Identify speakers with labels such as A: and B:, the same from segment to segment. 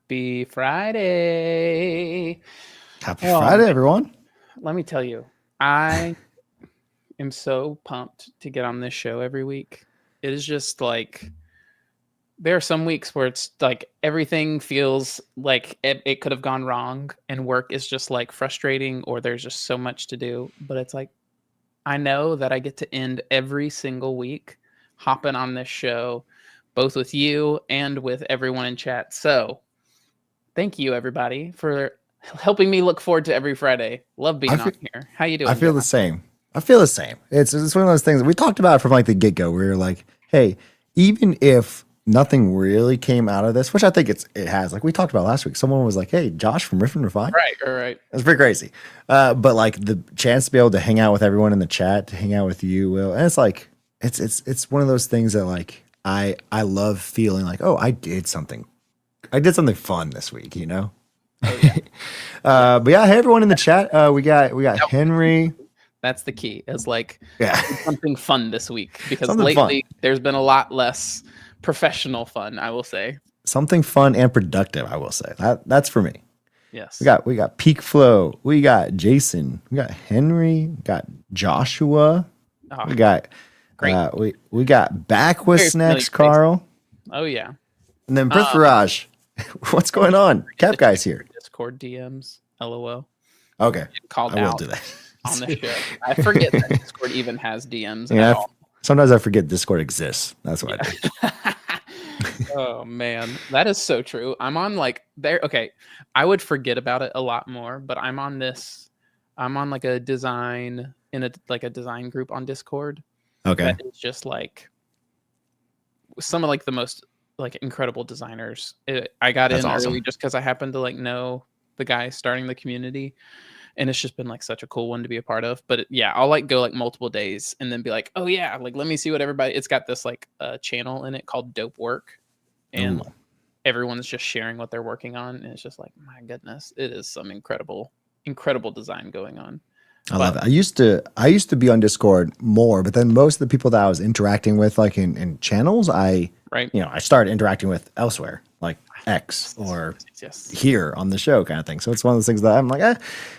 A: Happy Friday.
B: Happy Friday, everyone.
A: let me tell you, I am so pumped to get on this show every week. It is just like there are some weeks where it's like everything feels like it could have gone wrong and work is just like frustrating or there's just so much to do. But it's like I know that I get to end every single week hopping on this show, both with you and with everyone in chat. So thank you everybody for helping me look forward to every Friday. Love
B: I
A: being on
B: feel,
A: here. How you
B: I
A: doing,
B: feel the
A: John?
B: same. I feel the same. It's one of those things we talked about from like the get go. We were like, hey, even if nothing really came out of this, which I think it has. Like we talked about last week, someone was like, hey, Josh from Riff and Refine.
A: Right.
B: That's pretty crazy. But like the chance to be able to hang out with everyone in the chat, to hang out with you, Will, and it's like it's one of those things that like I love feeling like, oh, I did something. I did something fun this week, you know?
A: Oh yeah.
B: But yeah, hey everyone in the chat. We got Henry.
A: That's the key. It's like
B: Yeah.
A: something fun this week because
B: Something fun.
A: lately there's been a lot less professional fun, I will say.
B: Something fun and productive, I will say. That's for me.
A: Yes.
B: We got Peak Flow, we got Jason, we got Henry, we got Joshua,
A: Oh,
B: we got
A: great.
B: we got Back with
A: Very familiar
B: Snacks
A: face.
B: Carl,
A: Oh yeah.
B: and then Brith Farage. What's going on? Cap Guy's here.
A: Discord DMs. LOL.
B: Okay.
A: Called
B: I will
A: out
B: do that.
A: on the show. I forget that Discord even has DMs
B: Yeah,
A: at all.
B: sometimes I forget Discord exists. That's what I do.
A: Oh man, that is so true. I'm on like there. Okay, I would forget about it a lot more, but I'm on this. I'm on like a design in a design group on Discord.
B: Okay.
A: That is just like some of like the most like incredible designers. I got
B: That's
A: in
B: awesome.
A: early just because I happened to like know the guy starting the community, and it's just been like such a cool one to be a part of. But yeah, I'll like go like multiple days and then be like, oh yeah, like let me see what everybody. It's got this like channel in it called Dope Work, and
B: Ooh.
A: everyone's just sharing what they're working on, and it's just like my goodness, it is some incredible design going on.
B: I love it. I used to be on Discord more, but then most of the people that I was interacting with, like in channels, I started interacting with elsewhere, like X or
A: Yes.
B: here on the show kind of thing. So it's one of those things that I'm like, I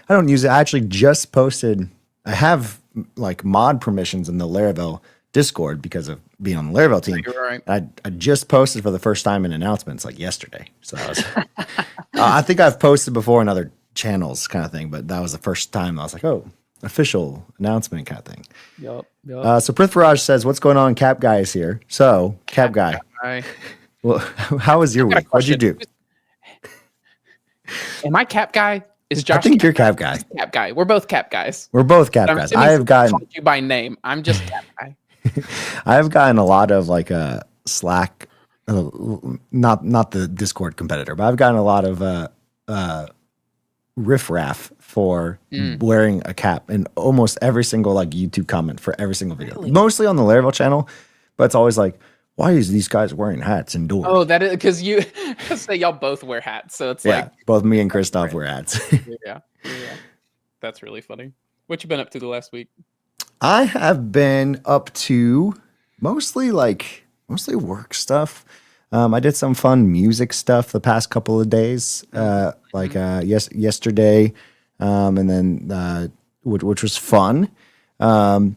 B: don't use it. I actually just posted. I have like mod permissions in the Laravel Discord because of being on the Laravel team.
A: You're right.
B: I just posted for the first time in announcements like yesterday. So I was, I think I've posted before in other channels kind of thing, but that was the first time I was like, oh, official announcement kind of thing.
A: Yep.
B: So Prith Farage says, what's going on? Cap Guy is here. So Cap Guy, well, how was your week? What'd you do?
A: Am I Cap Guy? Is Josh?
B: I think you're Cap Guy.
A: Cap Guy. We're both Cap Guys.
B: We're both Cap Guys. I have gotten
A: you by name. I'm just Cap Guy.
B: I have gotten a lot of like Slack, not the Discord competitor, but I've gotten a lot of riffraff for wearing a cap in almost every single like YouTube comment for every single video.
A: Really?
B: Mostly on the Laravel channel, but it's always like, why is these guys wearing hats indoors?
A: Oh, that is because you say y'all both wear hats, so it's like
B: both me and Christoph wear hats.
A: yeah, that's really funny. What you been up to the last week?
B: I have been up to mostly work stuff. I did some fun music stuff the past couple of days, yesterday, and then which was fun. And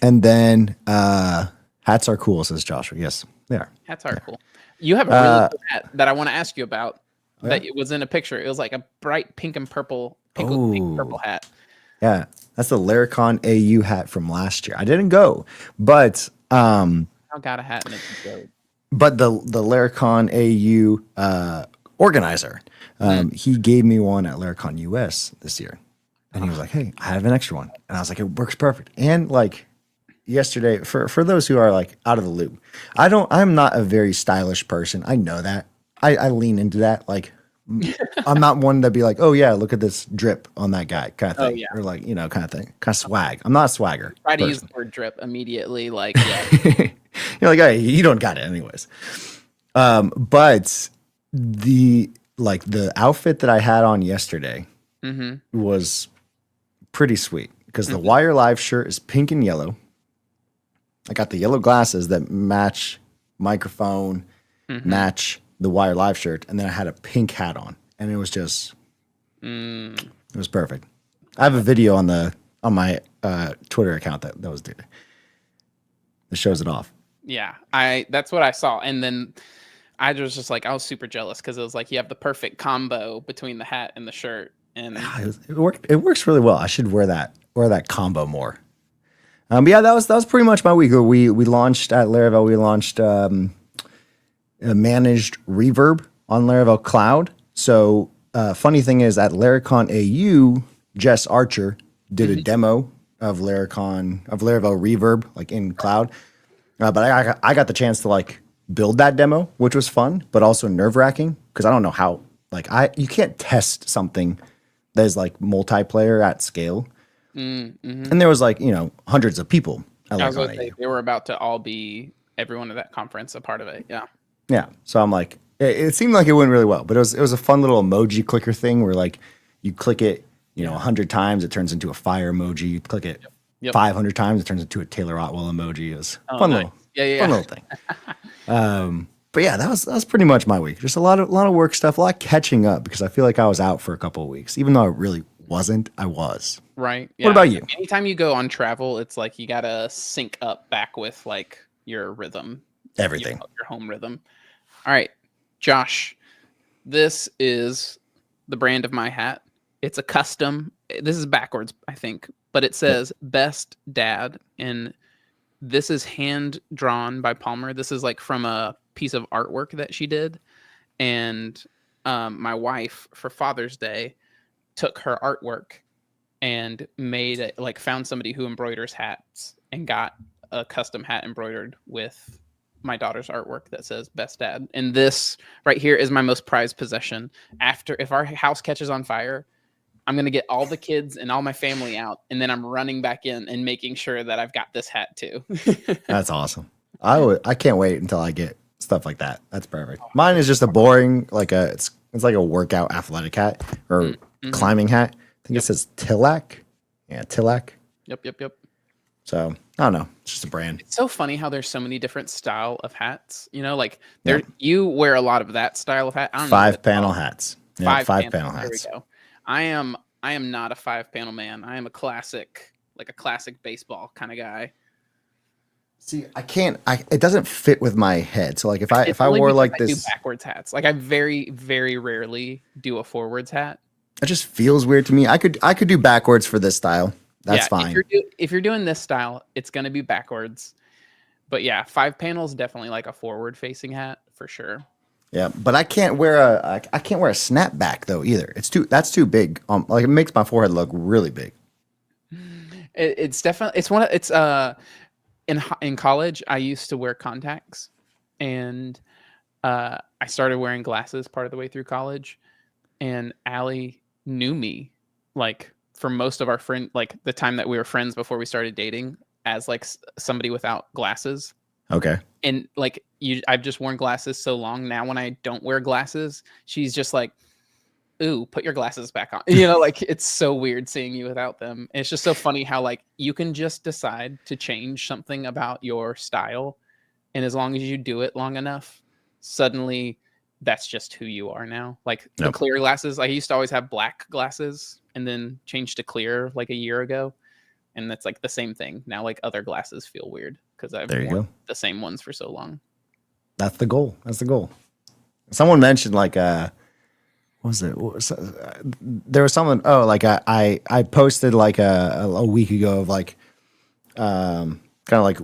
B: then hats are cool, says Joshua. Yes, they are.
A: Hats are cool. You have a really cool hat that I want to ask you about. That it was in a picture. It was like a bright pink and purple, pink purple hat.
B: Yeah, that's the Laricon AU hat from last year. I didn't go, but
A: I got a hat and it's dope.
B: But the Laricon AU organizer, he gave me one at Laricon US this year, and he was like, "Hey, I have an extra one," and I was like, "It works perfect." And like yesterday, for those who are like out of the loop, I'm not a very stylish person. I know that. I lean into that. Like, I'm not one to be like, "Oh yeah, look at this drip on that guy," kind of thing, or like kind of thing, kind of swag. I'm not a swagger.
A: Try to use the word drip immediately, like yeah.
B: You're like, hey, you don't got it anyways. But the outfit that I had on yesterday was pretty sweet because the Wire Live shirt is pink and yellow. I got the yellow glasses that match microphone, match the Wire Live shirt, and then I had a pink hat on, and it was just, it was perfect. I have a video on my Twitter account that shows it off.
A: Yeah, that's what I saw, and then I was just like, I was super jealous because it was like you have the perfect combo between the hat and the shirt, and
B: It worked. It works really well. I should wear that combo more. But yeah, that was pretty much my week. We launched at Laravel. We launched a managed reverb on Laravel Cloud. So funny thing is, at Laracon AU, Jess Archer did a demo of Laravel Reverb like in cloud. But I got the chance to like build that demo, which was fun, but also nerve wracking because I don't know how you can't test something that is like multiplayer at scale.
A: Mm-hmm.
B: And there was like, hundreds of people at
A: I was
B: Laracon
A: gonna say,
B: AU.
A: they were about to all be everyone at that conference a part of it. Yeah.
B: Yeah. So I'm like, it seemed like it went really well, but it was a fun little emoji clicker thing where like you click it, 100 times, it turns into a fire emoji. You click it 500 times, it turns into a Taylor Otwell emoji. It was fun
A: nice.
B: fun little thing. But yeah, that was pretty much my week. Just a lot of work stuff, a lot catching up because I feel like I was out for a couple of weeks, even though I really wasn't. I was.
A: Right. Yeah.
B: What about you?
A: Anytime you go on travel, it's like you gotta sync up back with like your rhythm,
B: Everything.
A: your home rhythm. All right, Josh, this is the brand of my hat. It's a custom. This is backwards, I think, but it says "Best Dad," and this is hand drawn by Palmer. This is like from a piece of artwork that she did, and my wife for Father's Day took her artwork and made it, like found somebody who embroiders hats and got a custom hat embroidered with my daughter's artwork that says "Best Dad." And this right here is my most prized possession. If our house catches on fire, I'm going to get all the kids and all my family out, and then I'm running back in and making sure that I've got this hat too.
B: That's awesome. I can't wait until I get stuff like that. That's perfect. Mine is just a boring, it's like a workout athletic hat or climbing hat. I think it says Tillac. Yeah, Tillac.
A: Yep.
B: So I don't know. It's just a brand.
A: It's so funny how there's so many different style of hats. Like you wear a lot of that style of hat. I don't know
B: 5-panel hats. Yeah, 5-panel hats.
A: There we go. I am not a 5-panel man. I am a classic baseball kind of guy.
B: See, I can't. It doesn't fit with my head. So like if I wore like
A: I
B: this
A: do backwards hats. Like I very very rarely do a forwards hat.
B: It just feels weird to me. I could do backwards for this style. That's fine.
A: If you're doing this style, it's going to be backwards. But yeah, 5-panel is definitely like a forward facing hat for sure.
B: Yeah, but I can't wear a snapback though either. That's too big. Like it makes my forehead look really big.
A: It's definitely in college I used to wear contacts, and I started wearing glasses part of the way through college, and Allie knew me like for most of our the time that we were friends before we started dating as like somebody without glasses.
B: Okay.
A: And like I've just worn glasses so long now. When I don't wear glasses, she's just like, "Ooh, put your glasses back on." Like it's so weird seeing you without them. And it's just so funny how like you can just decide to change something about your style, and as long as you do it long enough, suddenly that's just who you are now. Like the clear glasses, I used to always have black glasses and then changed to clear like a year ago. And that's like the same thing. Now like other glasses feel weird because I've worn the same ones for so long.
B: That's the goal. Someone mentioned like what was it? There was someone like I posted like a week ago of like kind of like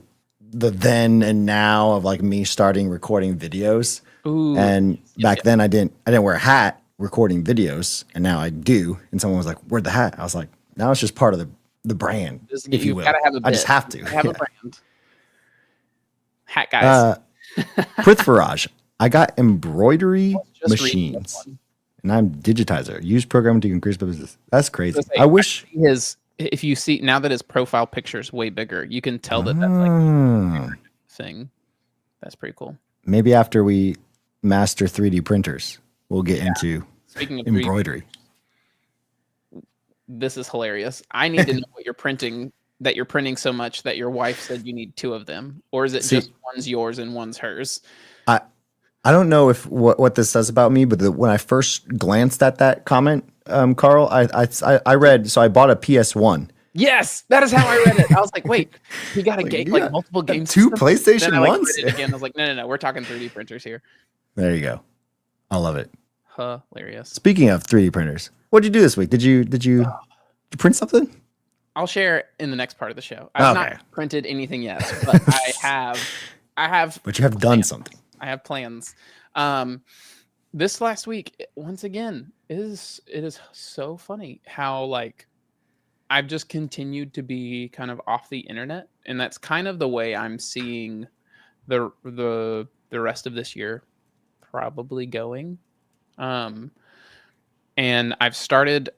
B: the then and now of like me starting recording videos.
A: Ooh,
B: and back then I didn't wear a hat recording videos, and now I do. And someone was like, "Where'd the hat?" I was like, "Now it's just part of the brand, if you will. I just have to
A: have a brand." Hat guys.
B: Prithviraj, I got embroidery machines, and I'm digitizer. Use programming to increase business. That's crazy. I wish
A: if you see now that his profile picture is way bigger, you can tell that that's like a thing. That's pretty cool.
B: Maybe after we master 3D printers, we'll get into
A: Speaking of
B: embroidery.
A: This is hilarious. I need to know what you're printing, that you're printing so much that your wife said you need 2 of them, or is it just one's yours and one's hers?
B: I don't know if what this says about me, but when I first glanced at that comment, Carl, I read. So I bought a PS1.
A: Yes, that is how I read it. I was like, wait, he got a
B: Like,
A: game,
B: you
A: like
B: got
A: multiple game
B: two
A: systems. Then I
B: PlayStation
A: like
B: ones.
A: read it again. I was like, no, we're talking 3D printers here.
B: There you go. I love it.
A: Hilarious.
B: Speaking of 3D printers, what'd you do this week? Did you print something?
A: I'll share in the next part of the show. I've not printed anything yet, but I have.
B: But you have done something.
A: I have plans. This last week, once again, it is so funny how like I've just continued to be kind of off the internet, and that's kind of the way I'm seeing the rest of this year probably going. And I've started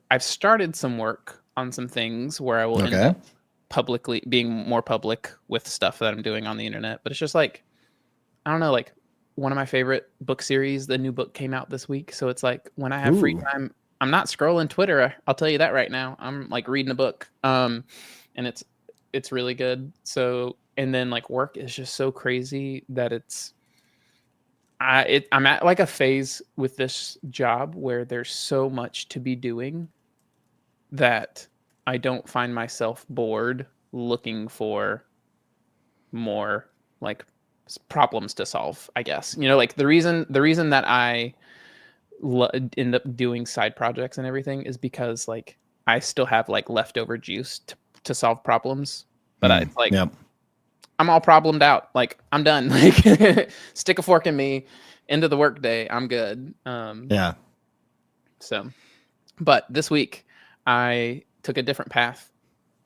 A: some work on some things where I will end up publicly being more public with stuff that I'm doing on the internet. But it's just like, I don't know, like one of my favorite book series, the new book came out this week. So it's like when I have free time, I'm not scrolling Twitter. I'll tell you that right now. I'm like reading a book. And it's really good. So, and then like work is just so crazy that I'm at like a phase with this job where there's so much to be doing that I don't find myself bored looking for more like problems to solve, I guess. You know, like the reason that I end up doing side projects and everything is because like I still have like leftover juice to solve problems, but it's like I'm all problemed out. Like I'm done. Like stick a fork in me. End of the workday. I'm good. So, but this week I took a different path,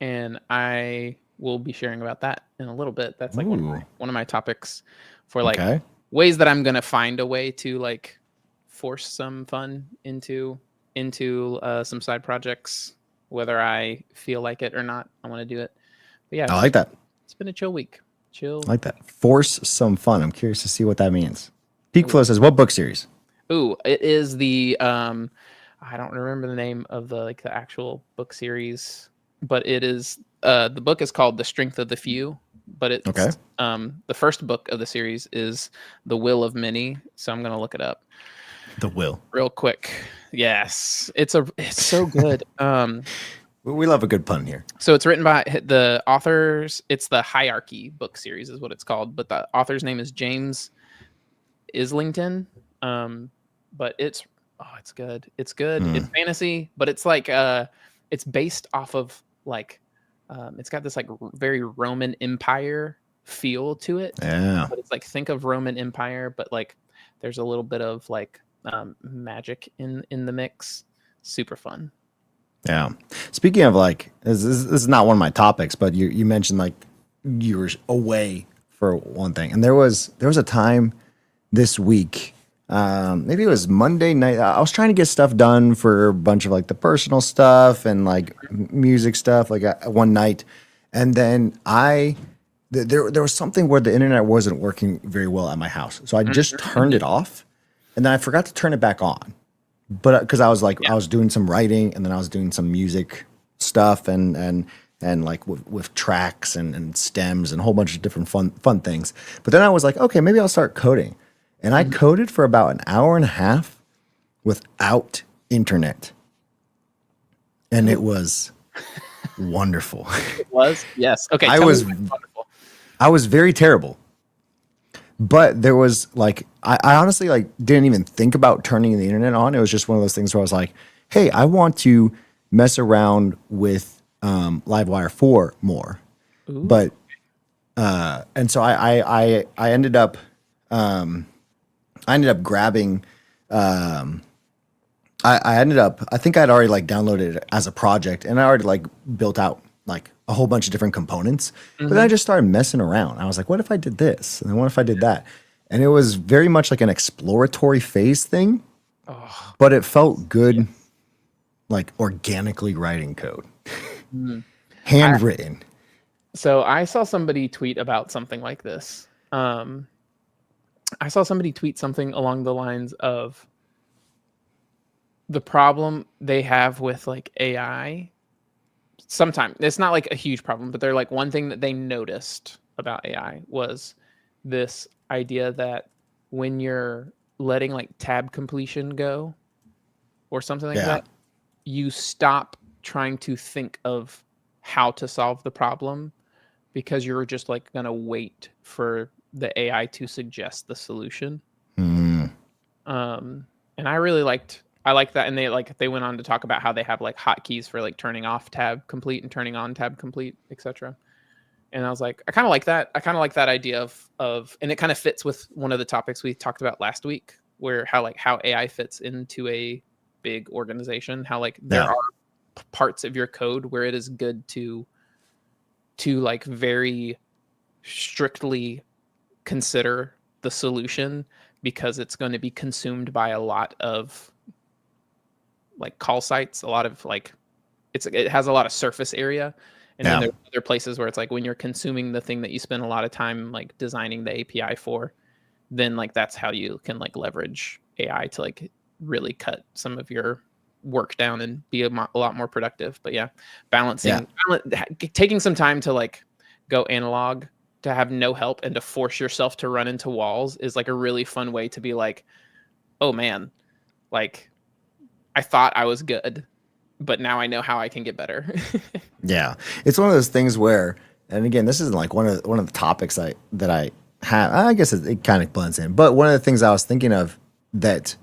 A: and I will be sharing about that in a little bit. That's like one of my topics for like ways that I'm gonna find a way to like force some fun into some side projects, whether I feel like it or not. I want to do it. But yeah,
B: I like that.
A: It's been a chill week. Chill.
B: I like that. Force some fun. I'm curious to see what that means. Peakflow says, what book series?
A: Ooh, it is the I don't remember the name of the actual book series, but it is the book is called The Strength of the Few, but it's the first book of the series is The Will of Many, so I'm going to look it up.
B: The Will.
A: Real quick. Yes. It's so good.
B: We love a good pun here.
A: So it's written by the authors. It's the Hierarchy book series is what it's called, but the author's name is James Islington. But it's good. It's good. It's fantasy, but it's like it's based off of like it's got this like very Roman Empire feel to it.
B: Yeah.
A: But it's like think of Roman Empire, but like there's a little bit of like magic in the mix. Super fun.
B: Yeah. Speaking of like, this is not one of my topics, but you mentioned like you were away for one thing, and there was a time this week, maybe it was Monday night. I was trying to get stuff done for a bunch of like the personal stuff and like music stuff, like one night, and then there was something where the internet wasn't working very well at my house, so I just turned it off, and then I forgot to turn it back on. But because I was like, I was doing some writing, and then I was doing some music stuff, and like with tracks and stems and a whole bunch of different fun things. But then I was like, okay, maybe I'll start coding, and I coded for about an hour and a half without internet, and it was wonderful.
A: It was? Yes. Okay.
B: I was very terrible. But there was like, I honestly like didn't even think about turning the internet on. It was just one of those things where I was like, hey, I want to mess around with Livewire 4 more. Ooh. But and so I ended up grabbing I think I'd already like downloaded it as a project, and I already like built out like a whole bunch of different components. But then I just started messing around. I was like, what if I did this? And then what if I did that? And it was very much like an exploratory phase thing, but it felt good, like organically writing code, handwritten.
A: So I saw somebody tweet about something like this. I saw somebody tweet something along the lines of the problem they have with like AI. Sometimes it's not like a huge problem, but they're like one thing that they noticed about AI was this idea that when you're letting like tab completion go or something like
B: Yeah.
A: that, you stop trying to think of how to solve the problem because you're just like going to wait for the AI to suggest the solution.
B: Mm.
A: And I like that. And they went on to talk about how they have like hotkeys for like turning off tab complete and turning on tab complete, etc. And I was like, I kind of like that. I kind of like that idea and it kind of fits with one of the topics we talked about last week, where how AI fits into a big organization, how like there
B: Yeah.
A: are parts of your code where it is good to like very strictly consider the solution because it's going to be consumed by a lot of like call sites, a lot of like it has a lot of surface area. And then
B: Yeah.
A: there's other places where it's like when you're consuming the thing that you spend a lot of time like designing the API for, then like that's how you can like leverage AI to like really cut some of your work down and be a lot more productive. But yeah, taking some time to like go analog, to have no help and to force yourself to run into walls is like a really fun way to be like, oh man, like I thought I was good, but now I know how I can get better.
B: Yeah. It's one of those things where, and again, this isn't like one of the topics that I have. I guess it kind of blends in. But one of the things I was thinking of that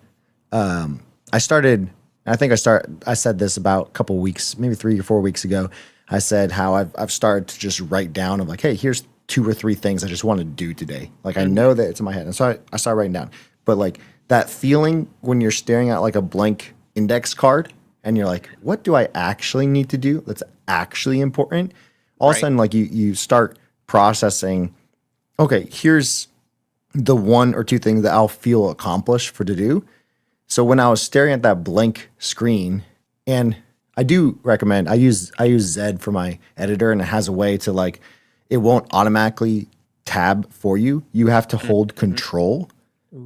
B: I started, I said this about a couple weeks, maybe 3 or 4 weeks ago. I said how I've started to just write down of like, hey, here's 2 or 3 things I just want to do today. Like I know that it's in my head. And so I started writing down. But like that feeling when you're staring at like a blank index card and you're like, what do I actually need to do that's actually important? All of a sudden, like you start processing, okay, here's the 1 or 2 things that I'll feel accomplished for to do. So when I was staring at that blank screen, and I do recommend, I use Zed for my editor, and it has a way to like, it won't automatically tab for you. You have to hold control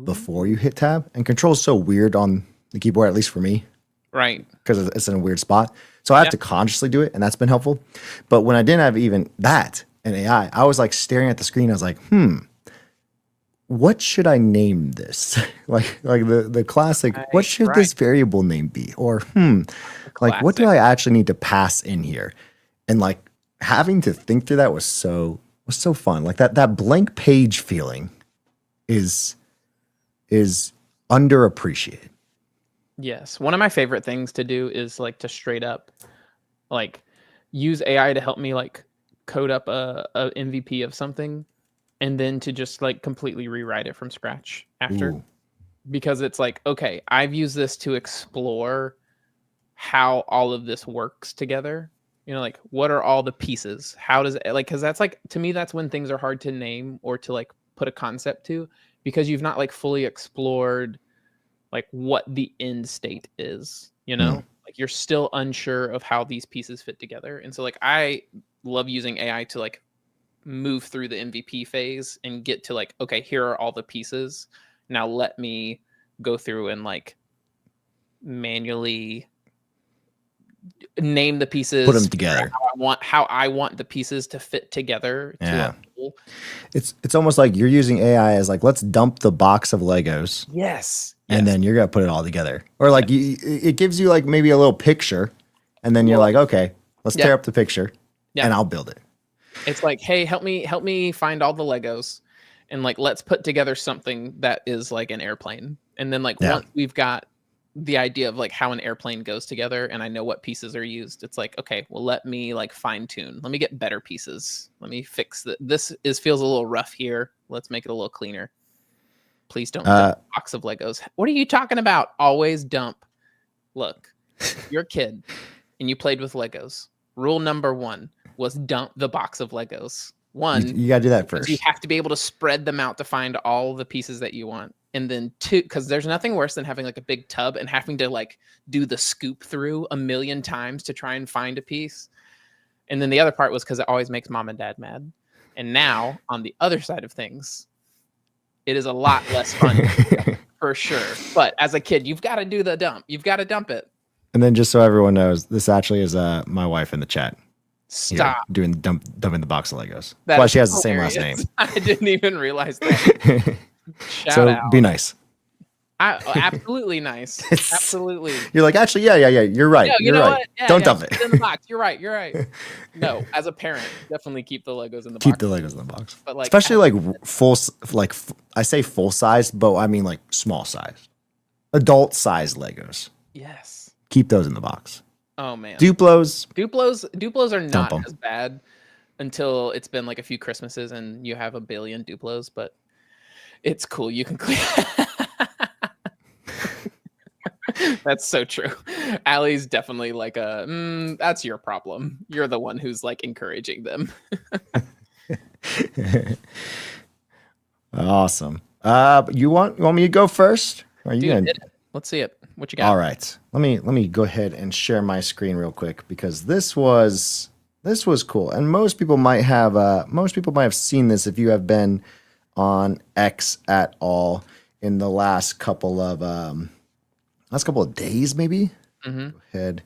B: before you hit tab. And control is so weird on the keyboard, at least for me.
A: Right.
B: Because it's in a weird spot. So I have to consciously do it, and that's been helpful. But when I didn't have even that in AI, I was like staring at the screen. I was like, what should I name this? like the classic, what should this variable name be? Or like what do I actually need to pass in here? And like having to think through that was so fun. Like that blank page feeling is underappreciated.
A: Yes. One of my favorite things to do is like to straight up like use AI to help me like code up a MVP of something and then to just like completely rewrite it from scratch after.
B: Ooh.
A: Because it's like, okay, I've used this to explore how all of this works together. You know, like what are all the pieces? How does it like, because that's like, to me, that's when things are hard to name or to like put a concept to, because you've not like fully explored like what the end state is, you know, like you're still unsure of how these pieces fit together. And so like, I love using AI to like move through the MVP phase and get to like, okay, here are all the pieces. Now let me go through and like manually name the pieces,
B: put them together.
A: How I want the pieces to fit together.
B: Yeah. It's almost like you're using AI as like, let's dump the box of Legos.
A: Yes.
B: And then you're going to put it all together. Or like it gives you like maybe a little picture, and then you're like, okay, let's tear up the picture and I'll build it.
A: It's like, hey, help me find all the Legos and like, let's put together something that is like an airplane. And then like once we've got the idea of like how an airplane goes together and I know what pieces are used, it's like, okay, well, let me like fine tune. Let me get better pieces. Let me fix this feels a little rough here. Let's make it a little cleaner. Please don't dump a box of Legos. What are you talking about? Always dump. Look, you're a kid and you played with Legos. Rule number 1 was dump the box of Legos. 1,
B: you gotta do that first.
A: You have to be able to spread them out to find all the pieces that you want. And then 2, because there's nothing worse than having like a big tub and having to like do the scoop through a million times to try and find a piece. And then the other part was because it always makes mom and dad mad. And now on the other side of things, it is a lot less fun for sure. But as a kid, you've got to do the dump. You've got to dump it.
B: And then just so everyone knows, this actually is my wife in the chat.
A: Stop
B: here, dumping the box of Legos. That's why she has the same last name.
A: I didn't even realize that. Shout
B: So
A: out.
B: be nice.
A: Absolutely nice. Absolutely.
B: You're like, actually, yeah. You're right.
A: No, you
B: You're
A: know
B: right.
A: what? Yeah,
B: Don't
A: yeah.
B: dump
A: Keep
B: it.
A: it in the box. You're right. You're right. No, as a parent, definitely keep the Legos in the
B: Keep
A: box.
B: the Legos in the box,
A: But like,
B: especially like I say full size, but I mean like small size, adult size Legos.
A: yes.
B: Keep those in the box.
A: Oh man.
B: Duplos,
A: Duplos are
B: dump
A: not
B: them.
A: as bad until it's been like a few Christmases and you have a billion Duplos, but it's cool. You can clean. That's so true. Allie's definitely like that's your problem. You're the one who's like encouraging them.
B: Awesome. You want me to go first? Are you
A: Dude,
B: gonna?
A: hit it. Let's see it. What you got?
B: All right. Let me go ahead and share my screen real quick because this was cool, and most people might have seen this if you have been on X at all in the last couple of days, maybe.
A: Mm-hmm.
B: Go ahead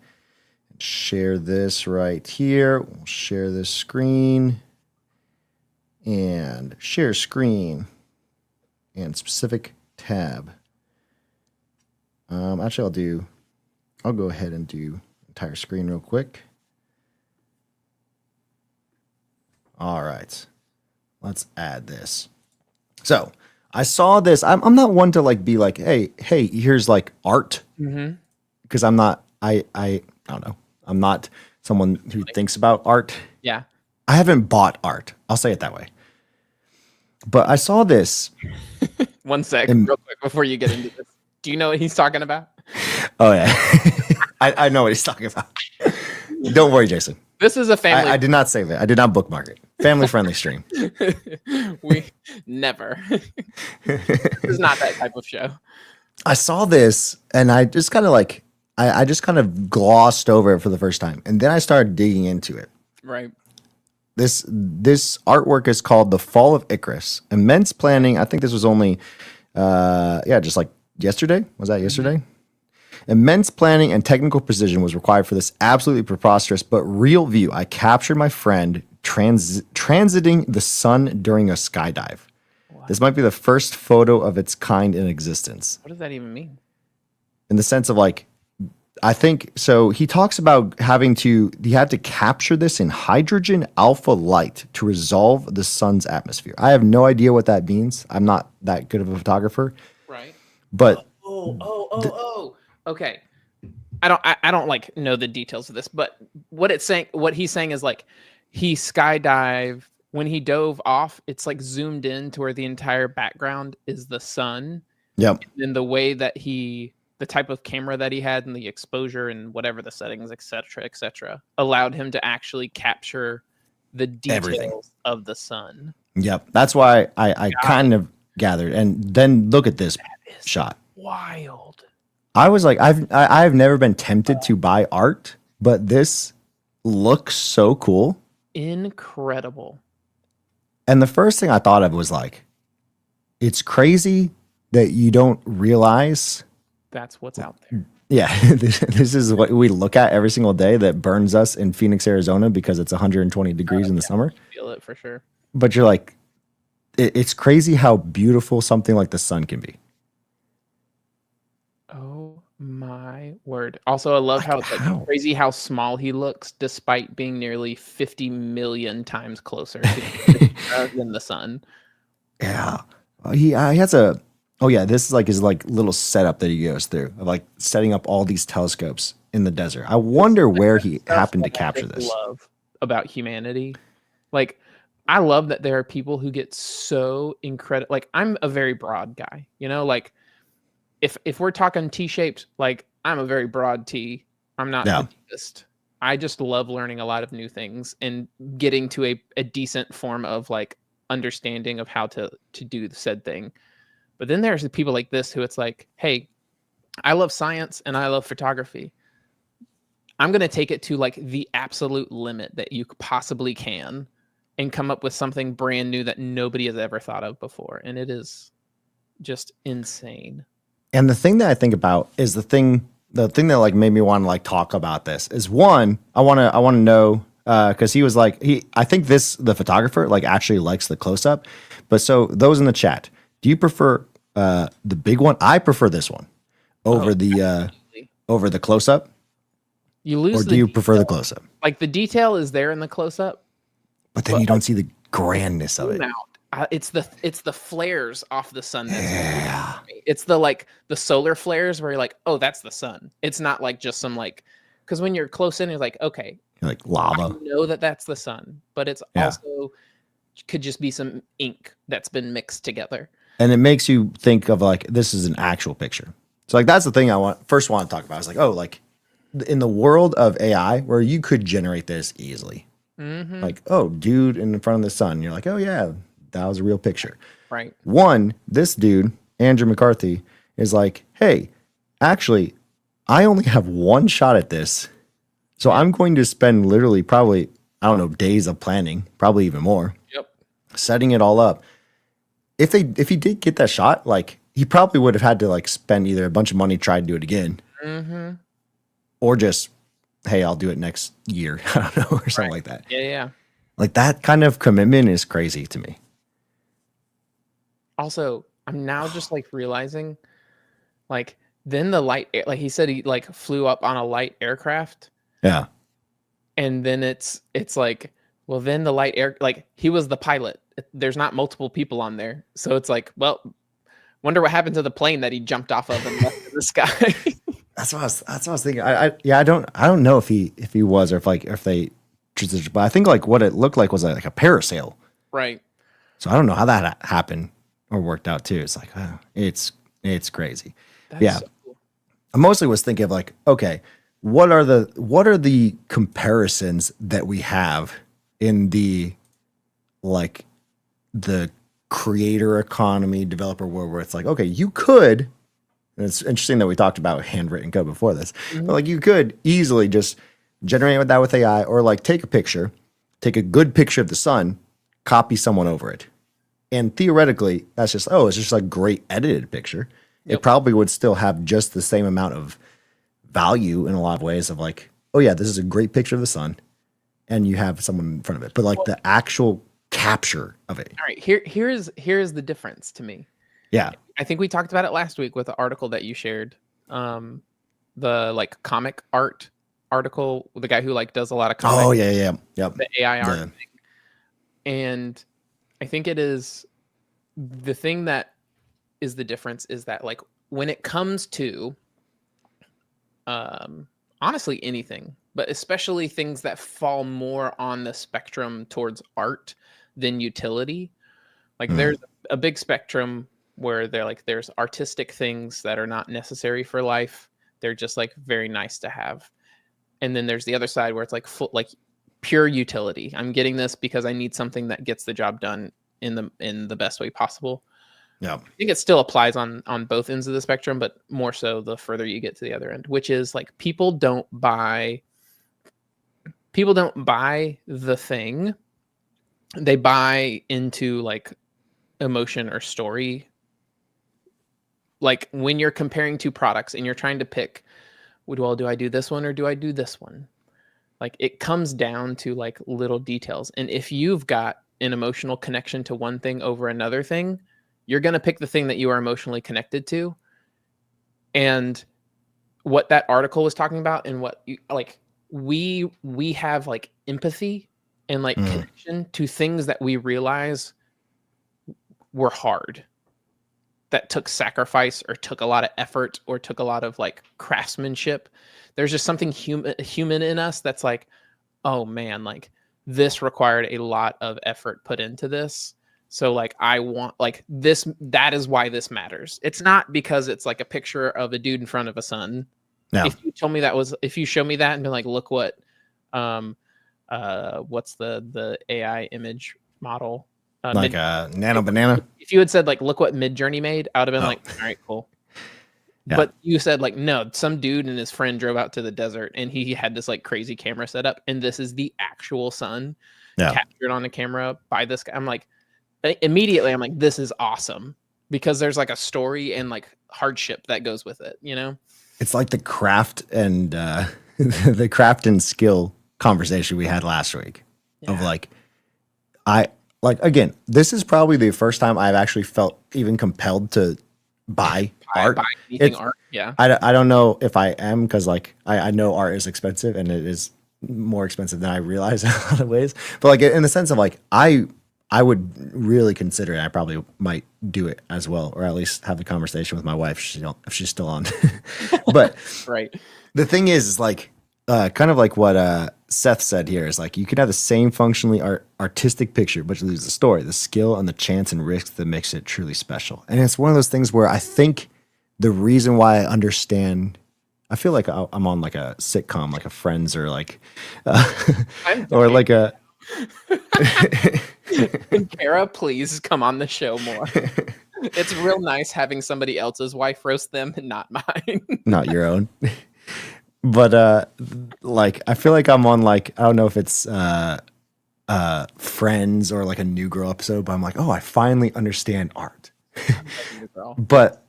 B: and share this right here. We'll share this screen and share screen and specific tab. Actually, I'll go ahead and do entire screen real quick. All right, let's add this. So I saw this. I'm not one to like be like, hey, here's like art, because I'm not. I don't know. I'm not someone who thinks about art.
A: Yeah.
B: I haven't bought art. I'll say it that way. But I saw this.
A: 1 sec, real quick, before you get into this. Do you know what he's talking about?
B: Oh yeah, I know what he's talking about. Don't worry, Jason.
A: This is a family.
B: I did not save it. I did not bookmark it. Family friendly stream.
A: We never. This is not that type of show.
B: I saw this and I just kind of like I just kind of glossed over it for the first time, and then I started digging into it.
A: Right.
B: This artwork is called "The Fall of Icarus." Immense planning. I think this was only, just like yesterday. Was that yesterday? Immense planning and technical precision was required for this absolutely preposterous but real view. I captured my friend transiting the sun during a skydive. What? This might be the first photo of its kind in existence.
A: What does that even mean?
B: In the sense of like, I think so. He talks about he had to capture this in hydrogen alpha light to resolve the sun's atmosphere. I have no idea what that means. I'm not that good of a photographer.
A: Right.
B: But
A: okay. I don't like know the details of this, but what he's saying is like he skydived when he dove off, it's like zoomed in to where the entire background is the sun.
B: Yep.
A: And the way that the type of camera that he had and the exposure and whatever the settings, et cetera, allowed him to actually capture the details of the sun.
B: Yep. That's why I kind of gathered. And then look at this shot.
A: Wild.
B: I was like, I've never been tempted to buy art, but this looks so cool.
A: Incredible.
B: And the first thing I thought of was like, it's crazy that you don't realize
A: that's what's out there.
B: Yeah, this is what we look at every single day that burns us in Phoenix, Arizona, because it's 120 degrees in the summer.
A: Feel it for sure.
B: But you're like, it's crazy how beautiful something like the sun can be.
A: Oh my word. Also, I love how it's like crazy how small he looks despite being nearly 50 million times closer than the sun.
B: Yeah. He has a... Oh yeah, this is like his like little setup that he goes through of like setting up all these telescopes in the desert. I wonder where he happened to capture this.
A: Love about humanity. Like, I love that there are people who get so incredible. Like, I'm a very broad guy, you know, like if we're talking T-shaped, like I'm a very broad T. I'm not the deepest. I just love learning a lot of new things and getting to a decent form of like understanding of how to do the said thing. But then there's people like this who it's like, hey, I love science and I love photography. I'm going to take it to like the absolute limit that you possibly can and come up with something brand new that nobody has ever thought of before. And it is just insane.
B: And the thing that I think about is the thing that like made me want to like talk about this is one, I want to know, cause he was like, I think the photographer like actually likes the close up, but so those in the chat, Do you prefer the big one? I prefer this one over
A: Absolutely.
B: over the close up,
A: You
B: or
A: lose
B: do
A: the
B: you prefer the
A: detail.
B: close up?
A: Like the detail is there in the close up,
B: But then
A: but
B: you
A: like
B: don't see the grandness of
A: zoom
B: it.
A: out, it's the flares off the sun that's
B: Yeah,
A: it's the like the solar flares where you're like, oh, that's the sun. It's not like just some like because when you're close in, you're like, okay,
B: like
A: I
B: lava.
A: know that that's the sun, but it's
B: Yeah,
A: also could just be some ink that's been mixed together.
B: and it makes you think of like this is an actual picture. So like that's the thing I want to talk about. It's like, oh, like in the world of AI where you could generate this easily.
A: Mm-hmm.
B: Like, oh, dude in front of the sun. You're like, oh yeah, that was a real picture.
A: Right.
B: One, this dude, Andrew McCarthy, is like, hey, actually, I only have one shot at this. So
A: Yeah.
B: I'm going to spend literally probably, I don't know, days of planning, probably even more,
A: Yep.
B: setting it all up. If he did get that shot, like he probably would have had to like spend either a bunch of money, try to do it again,
A: Mm-hmm.
B: or just, hey, I'll do it next year. I don't know, or something
A: Right.
B: like that.
A: Yeah. Yeah.
B: Like that kind of commitment is crazy to me.
A: Also, I'm now just like realizing, like, then the like he said he like flew up on a light aircraft,
B: Yeah.
A: and then it's like, well, then the light air like he was the pilot. There's not multiple people on there, so it's like, well, wonder what happened to the plane that he jumped off of and left in the sky.
B: That's what I was thinking. I don't know if he was or if they transitioned, but I think like what it looked like was like a parasail.
A: Right.
B: So I don't know how that happened or worked out too. It's like it's crazy.
A: That's
B: Yeah.
A: so cool.
B: I mostly was thinking of like, okay, what are the comparisons that we have in the like the creator economy developer world where it's like, okay, you could, and it's interesting that we talked about handwritten code before this,
A: Mhm.
B: but like you could easily just generate that with AI or like take a picture, take a good picture of the sun, copy someone over it. And theoretically, that's just, oh, it's just a great edited picture. It
A: Yep.
B: probably would still have just the same amount of value in a lot of ways of like, oh yeah, this is a great picture of the sun, and you have someone in front of it. But like the actual capture of it.
A: All right. Here's the difference to me.
B: Yeah.
A: I think we talked about it last week with the article that you shared. The like comic art article, the guy who like does a lot of comic,
B: Oh yeah. Yep.
A: the AI art
B: The-
A: thing. And I think it is the thing that is the difference is that like when it comes to honestly anything, but especially things that fall more on the spectrum towards art than utility, like
B: Mm.
A: there's a big spectrum where they're like there's artistic things that are not necessary for life, they're just like very nice to have, and then there's the other side where it's like full like pure utility. I'm getting this because I need something that gets the job done in the best way possible.
B: Yeah.
A: I think it still applies on both ends of the spectrum, but more so the further you get to the other end, which is like people don't buy the thing. They buy into like emotion or story. Like when you're comparing two products and you're trying to pick, well, do I do this one or do I do this one? Like it comes down to like little details. And if you've got an emotional connection to one thing over another thing, you're going to pick the thing that you are emotionally connected to. And what that article was talking about and what you like we have like empathy and like
B: Mhm.
A: connection to things that we realize were hard, that took sacrifice or took a lot of effort or took a lot of like craftsmanship. There's just something human in us that's like, oh man, like this required a lot of effort put into this. So like I want like this, that is why this matters. It's not because it's like a picture of a dude in front of a sun.
B: Yeah.
A: If you show me that and be like, look what what's the AI image model?
B: Like a nano banana.
A: If you had said like, look what Midjourney made, I would have been
B: Oh.
A: like, all right, cool.
B: Yeah.
A: But you said like, no, some dude and his friend drove out to the desert and he had this like crazy camera set up, and this is the actual sun captured on the camera by this guy. I'm like, immediately, I'm like, this is awesome because there's like a story and like hardship that goes with it, you know?
B: It's like the craft and the craft and skill conversation we had last week of like like again, this is probably the first time I've actually felt even compelled to buy art.
A: Buy anything
B: It's
A: art. Yeah.
B: I don't know if I am because like I know art is expensive and it is more expensive than I realize in a lot of ways. But like in the sense of like I would really consider it. I probably might do it as well, or at least have a conversation with my wife if she's still on. But
A: Right.
B: the thing is like kind of like what Seth said here is like you could have the same functionally artistic picture, but you lose the story, the skill, and the chance and risk that makes it truly special. And it's one of those things where I think the reason why I understand, I feel like I'm on like a sitcom, like a Friends, or like,
A: I'm
B: or like a.
A: Kara, please come on the show more. It's real nice having somebody else's wife roast them, not mine.
B: Not your own. But like I feel like I'm on like I don't know if it's Friends or like a New Girl episode, but I'm like, oh, I finally understand art. But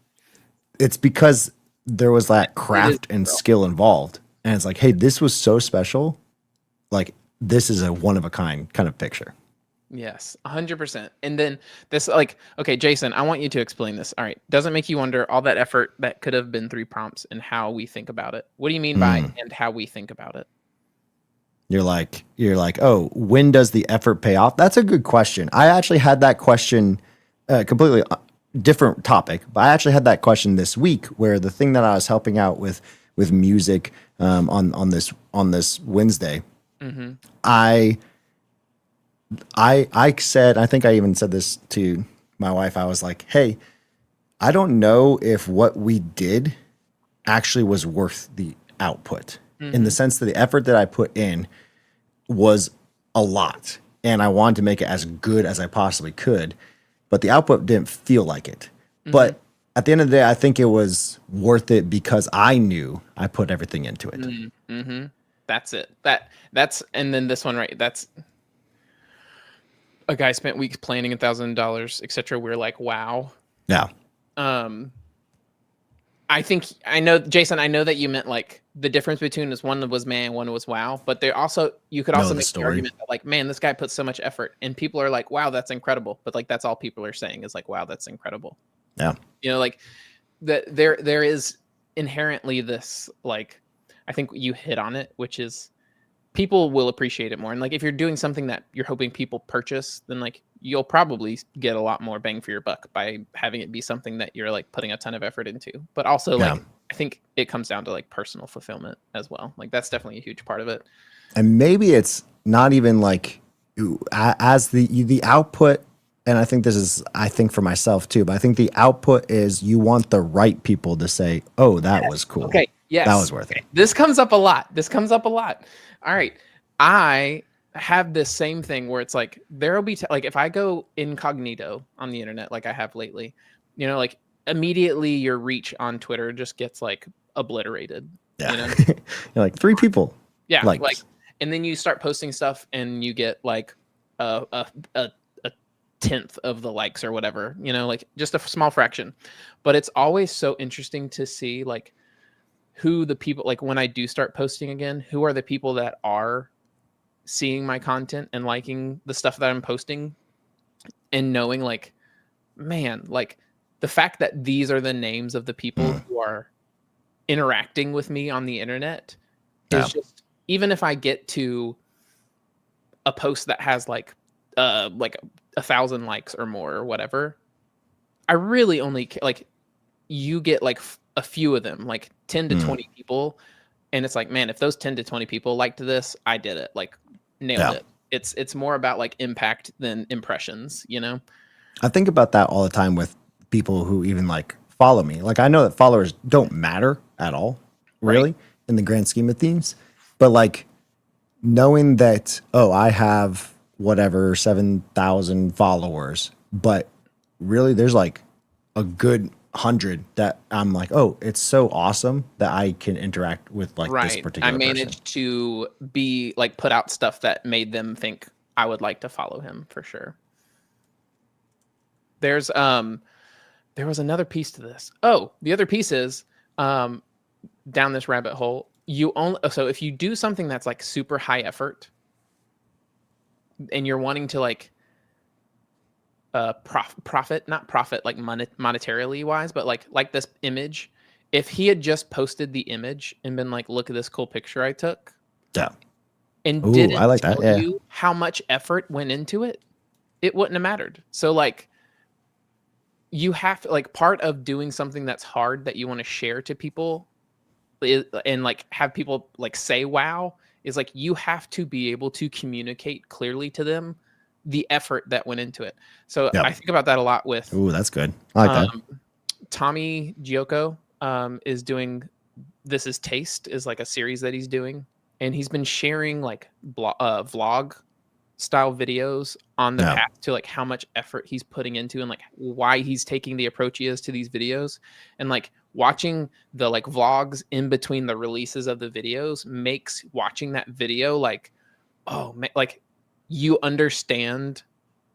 B: it's because there was that craft and skill involved. And it's like, hey, this was so special. Like this is a one of a kind of picture.
A: Yes, 100%. And then this, like, okay, Jason, I want you to explain this. All right. Doesn't make you wonder all that effort that could have been 3 prompts and how we think about it. What do you mean by and how we think about it?
B: You're like, oh, when does the effort pay off? That's a good question. I actually had that question, completely different topic, but I actually had that question this week where the thing that I was helping out with music on this Wednesday, I said, I think I even said this to my wife. I was like, hey, I don't know if what we did actually was worth the output in the sense that the effort that I put in was a lot and I wanted to make it as good as I possibly could, but the output didn't feel like it. But at the end of the day, I think it was worth it because I knew I put everything into it.
A: That's it. That's, and then this one, right? That's a guy spent weeks planning $1,000, etc. We're like, wow.
B: Yeah.
A: I think I know, Jason. I know that you meant like the difference between this one was man, one was wow. But there also you could also make the argument that like, man, this guy put so much effort, and people are like, wow, that's incredible. But like that's all people are saying is like, wow, that's incredible.
B: Yeah.
A: You know, like that there is inherently this like, I think you hit on it, which is people will appreciate it more. And like if you're doing something that you're hoping people purchase, then like you'll probably get a lot more bang for your buck by having it be something that you're like putting a ton of effort into. But also like I think it comes down to like personal fulfillment as well. Like that's definitely a huge part of it.
B: And maybe it's not even like as the output, and I think this is I think for myself too, but I think the output is you want the right people to say, oh, that was cool.
A: Okay. Yes.
B: That was worth it.
A: This comes up a lot. All right. I have this same thing where it's like, there'll be like, if I go incognito on the internet, like I have lately, you know, like immediately your reach on Twitter just gets like obliterated.
B: Yeah.
A: You know?
B: You're like 3 people.
A: Yeah.
B: Likes.
A: Like, and then you start posting stuff and you get like a tenth of the likes or whatever, you know, like just a small fraction. But it's always so interesting to see like who the people, like when I do start posting again, who are the people that are seeing my content and liking the stuff that I'm posting and knowing like, man, like the fact that these are the names of the people who are interacting with me on the internet is just, even if I get to a post that has like 1,000 likes or more or whatever, I really only like you get like a few of them, like 10 to 20 people. And it's like, man, if those 10 to 20 people liked this, I did it, like nailed it. It's more about like impact than impressions, you know?
B: I think about that all the time with people who even like follow me. Like I know that followers don't matter at all, really, in the grand scheme of things. But like knowing that, oh, I have whatever 7,000 followers, but really there's like a good 100 that I'm like, oh, it's so awesome that I can interact with like this particular
A: I managed
B: person.
A: to be like put out stuff that made them think I would like to follow him for sure. There was another piece to this. Oh, the other piece is down this rabbit hole. So if you do something that's like super high effort and you're wanting to like profit, not profit like monetarily wise, but like this image. If he had just posted the image and been like, look at this cool picture I took,
B: Yeah.
A: and
B: Ooh, I
A: didn't
B: like that.
A: tell
B: Yeah.
A: you how much effort went into it, it wouldn't have mattered. So like, you have to, like, part of doing something that's hard that you want to share to people and like have people like say wow is like you have to be able to communicate clearly to them the effort that went into it. So
B: Yep.
A: I think about that a lot with
B: Ooh, that's good. I like that.
A: Tommy Gioco is doing This Is Taste is like a series that he's doing, and he's been sharing like vlog style videos on the
B: Yeah.
A: path to like how much effort he's putting into and like why he's taking the approach he is to these videos. And like watching the like vlogs in between the releases of the videos makes watching that video like, oh man, like you understand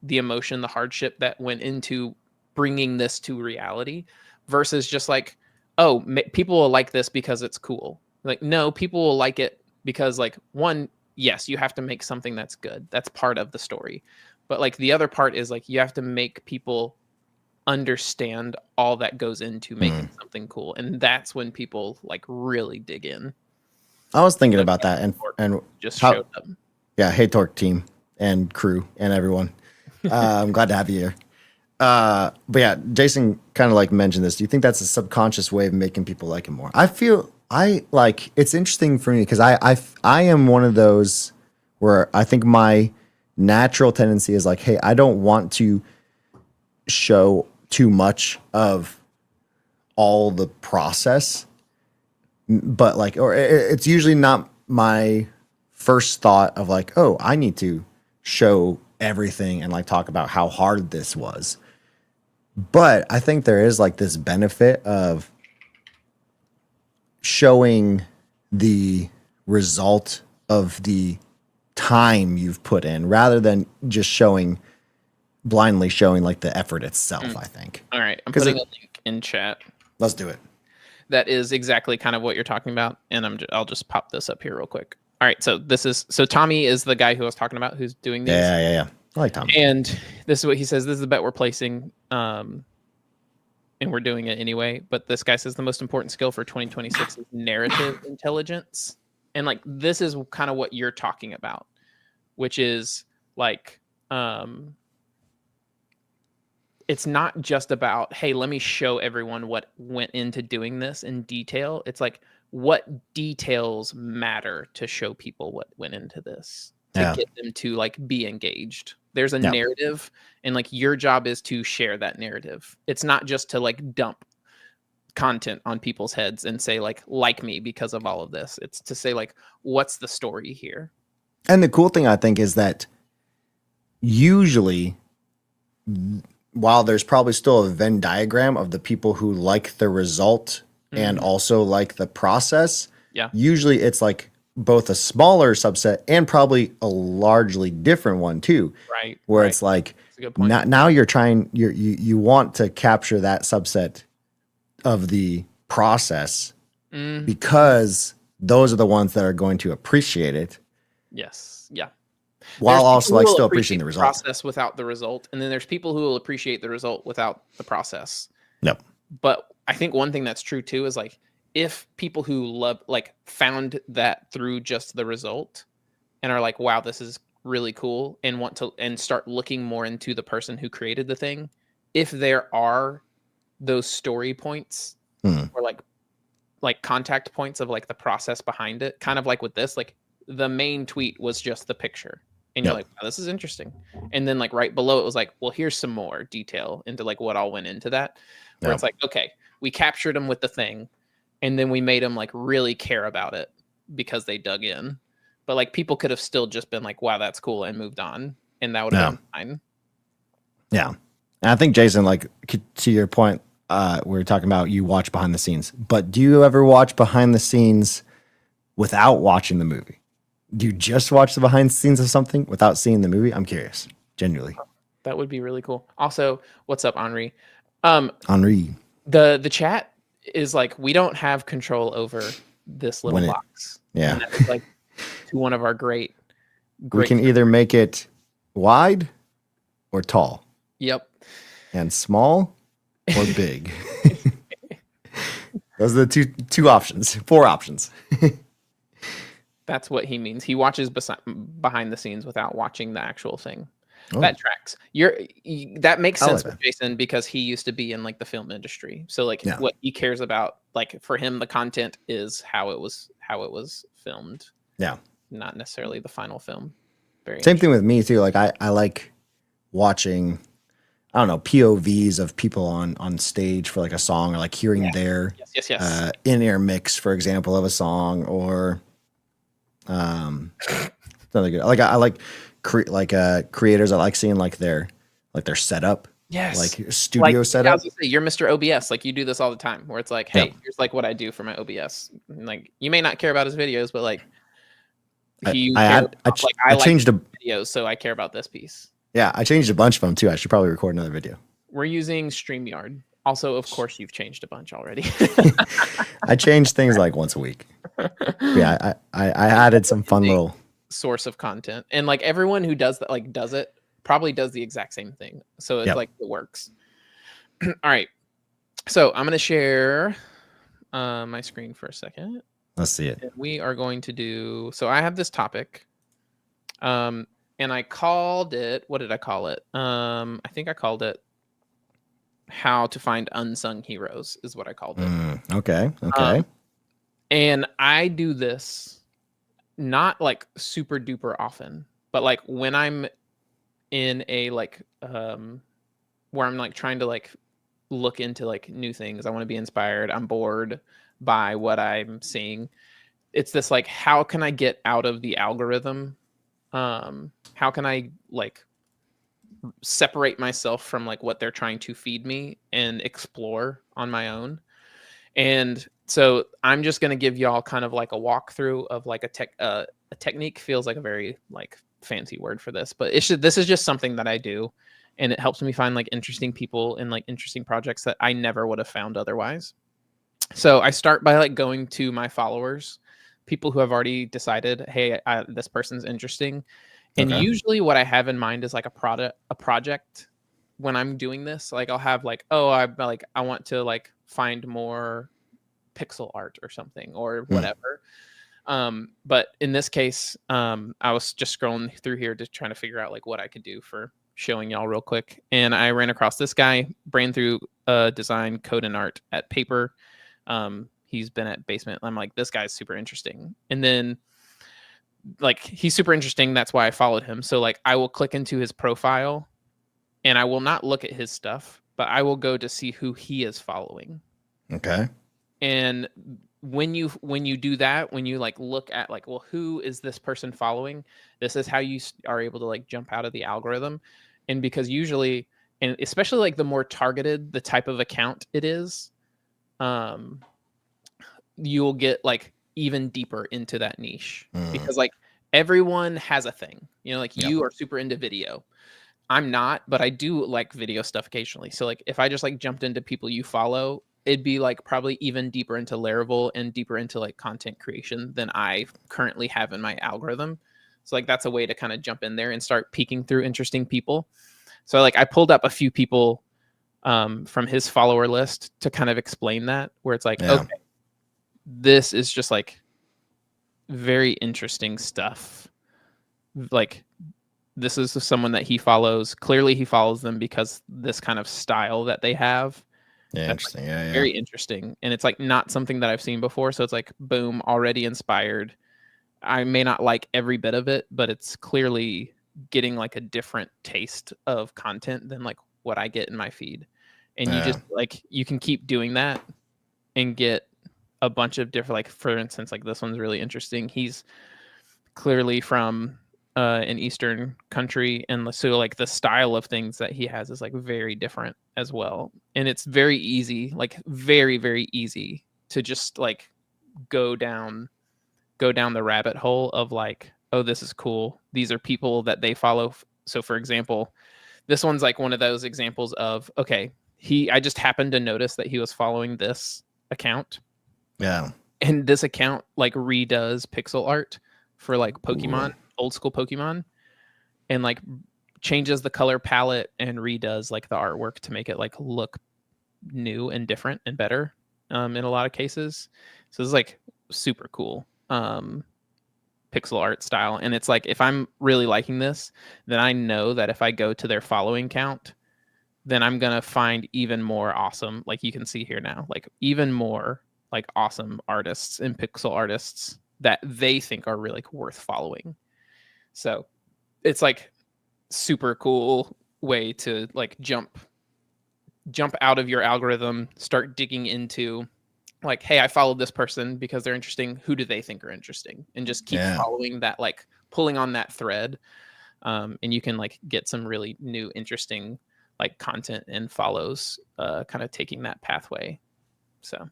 A: the emotion, the hardship that went into bringing this to reality versus just like, oh, people will like this because it's cool. Like, no, people will like it because like, one, yes, you have to make something that's good. That's part of the story. But like the other part is like you have to make people understand all that goes into making something cool. And that's when people like really dig in.
B: I was thinking
A: So
B: about that and
A: just
B: how,
A: showed up.
B: yeah, Hey Torque team and crew and everyone. I'm glad to have you here. But yeah, Jason kind of like mentioned this. Do you think that's a subconscious way of making people like him more? I feel I like it's interesting for me because I am one of those where I think my natural tendency is like, hey, I don't want to show too much of all the process, but like, or it's usually not my first thought of like, oh, I need to show everything and like talk about how hard this was. But I think there is like this benefit of showing the result of the time you've put in rather than just blindly showing like the effort itself, I think.
A: All right. I'm putting a link in chat.
B: Let's do it.
A: That is exactly kind of what you're talking about. And I'll just pop this up here real quick. All right. So Tommy is the guy who I was talking about who's doing these.
B: Yeah. I like Tommy.
A: And this is what he says. This is the bet we're placing. And we're doing it anyway. But this guy says the most important skill for 2026 is narrative intelligence. And like, this is kind of what you're talking about, which is like, it's not just about, hey, let me show everyone what went into doing this in detail. It's like, what details matter to show people what went into this to get them to like be engaged. There's a narrative, and like your job is to share that narrative. It's not just to like dump content on people's heads and say like me because of all of this. It's to say like, what's the story here?
B: And the cool thing I think is that usually, while there's probably still a Venn diagram of the people who like the result and also like the process, usually it's like both a smaller subset and probably a largely different one too.
A: Right.
B: Where it's like now you're trying, you want to capture that subset of the process because those are the ones that are going to appreciate it.
A: Yes. Yeah.
B: While also like still appreciating the result.
A: Process without the result, and then there's people who will appreciate the result without the process.
B: Yep.
A: But I think one thing that's true too is like if people who love like found that through just the result and are like, wow, this is really cool, and want to and start looking more into the person who created the thing, if there are those story points or like contact points of like the process behind it, kind of like with this, like the main tweet was just the picture. And you're like, wow, this is interesting. And then like right below it was like, well, here's some more detail into like what all went into that. Where it's like, okay, we captured them with the thing, and then we made them like really care about it because they dug in. But like people could have still just been like, wow, that's cool, and moved on. And that would have been fine.
B: Yeah. And I think Jason, like to your point, we were talking about you watch behind the scenes, but do you ever watch behind the scenes without watching the movie? Do you just watch the behind the scenes of something without seeing the movie? I'm curious, genuinely.
A: That would be really cool. Also, what's up, Henri?
B: Henri.
A: The chat is like, we don't have control over this little box.
B: Yeah.
A: And that's like to one of our great
B: we can either make it wide or tall.
A: Yep.
B: And small or big. Those are the two options, 4 options.
A: That's what he means. He watches behind the scenes without watching the actual thing.
B: Oh,
A: That tracks. That makes
B: I
A: sense
B: like
A: with
B: that.
A: Jason because he used to be in like the film industry. So like
B: Yeah.
A: what he cares about, like for him, the content is how it was filmed,
B: Yeah.
A: not necessarily the final film. Very
B: Same thing
A: interesting.
B: with me too. Like I like watching, I don't know, POVs of people on stage for like a song, or like hearing
A: Yes.
B: their
A: Yes.
B: in-ear mix, for example, of a song, or another good. Like I like creators. I like seeing like their setup,
A: Yes.
B: like
A: Like,
B: studio
A: yeah, I was
B: setup.
A: gonna say, you're Mr. OBS. Like you do this all the time where it's like,
B: Yep.
A: hey, here's like what I do for my OBS. And, like you may not care about his videos, but like he
B: I
A: cares
B: add
A: about, like I
B: I
A: like
B: changed a
A: videos, so I care about this piece.
B: yeah, I changed a bunch of them too. I should probably record another video.
A: We're using StreamYard. Also, of course, you've changed a bunch already.
B: I change things like once a week. Yeah, I added some fun little.
A: Source of content, and like everyone who does that, like does it, probably does the exact same thing. So it's
B: Yep.
A: like it works. All right. So I'm gonna share my screen for a second.
B: Let's see it.
A: And we are going to do. So I have this topic, and I called it. What did I call it? I think I called it "How to Find Unsung Heroes" is what I called it.
B: Okay. Okay.
A: And I do this not like super duper often, but like when I'm in a like where I'm like trying to like look into like new things. I want to be inspired. I'm bored by what I'm seeing. It's this like, how can I get out of the algorithm? How can I like separate myself from like what they're trying to feed me and explore on my own? And so I'm just going to give y'all kind of like a walkthrough of like a technique. Feels like a very like fancy word for this, but this is just something that I do, and it helps me find like interesting people and like interesting projects that I never would have found otherwise. So I start by like going to my followers, people who have already decided, hey, this person's interesting. And
B: Okay.
A: usually what I have in mind is like a project when I'm doing this. Like I'll have like, oh, I want to like find more pixel art or something or whatever. But in this case, I was just scrolling through here to trying to figure out like what I could do for showing y'all real quick. And I ran across this guy, brain through design, code and art at Paper. He's been at Basement. I'm like, this guy's super interesting. And then like he's super interesting. That's why I followed him. So like I will click into his profile and I will not look at his stuff, but I will go to see who he is following.
B: Okay.
A: And when you do that, when you like look at like, well, who is this person following? This is how you are able to like jump out of the algorithm. And because usually, and especially like the more targeted the type of account it is, you'll get like even deeper into that niche because like everyone has a thing, you know, like you are super into video. I'm not, but I do like video stuff occasionally. So like if I just like jumped into people you follow, it'd be like probably even deeper into Laravel and deeper into like content creation than I currently have in my algorithm. So like that's a way to kind of jump in there and start peeking through interesting people. So like I pulled up a few people from his follower list to kind of explain that, where it's like, okay, this is just like very interesting stuff. Like this is someone that he follows. Clearly he follows them because this kind of style that they have.
B: Yeah,
A: That's
B: interesting.
A: like very interesting. And it's like not something that I've seen before. So it's like, boom, already inspired. I may not like every bit of it, but it's clearly getting like a different taste of content than like what I get in my feed. And you just like, you can keep doing that and get a bunch of different, like for instance, like this one's really interesting. He's clearly from an Eastern country, and so like the style of things that he has is like very different as well. And it's very easy, like very, very easy to just like go down the rabbit hole of like, oh, this is cool. These are people that they follow. So for example, this one's like one of those examples of, okay, I just happened to notice that he was following this account.
B: Yeah.
A: And this account like redoes pixel art for like Pokemon, old school Pokemon, and like changes the color palette and redoes like the artwork to make it like look new and different and better in a lot of cases. So it's like super cool pixel art style. And it's like, if I'm really liking this, then I know that if I go to their following count, then I'm going to find even more awesome, like you can see here now, like even more like awesome artists and pixel artists that they think are really worth following. So it's like super cool way to like jump out of your algorithm, start digging into like, hey, I followed this person because they're interesting. Who do they think are interesting? And just keep following that, like pulling on that thread. And you can like get some really new, interesting like content and follows, kind of taking that pathway. So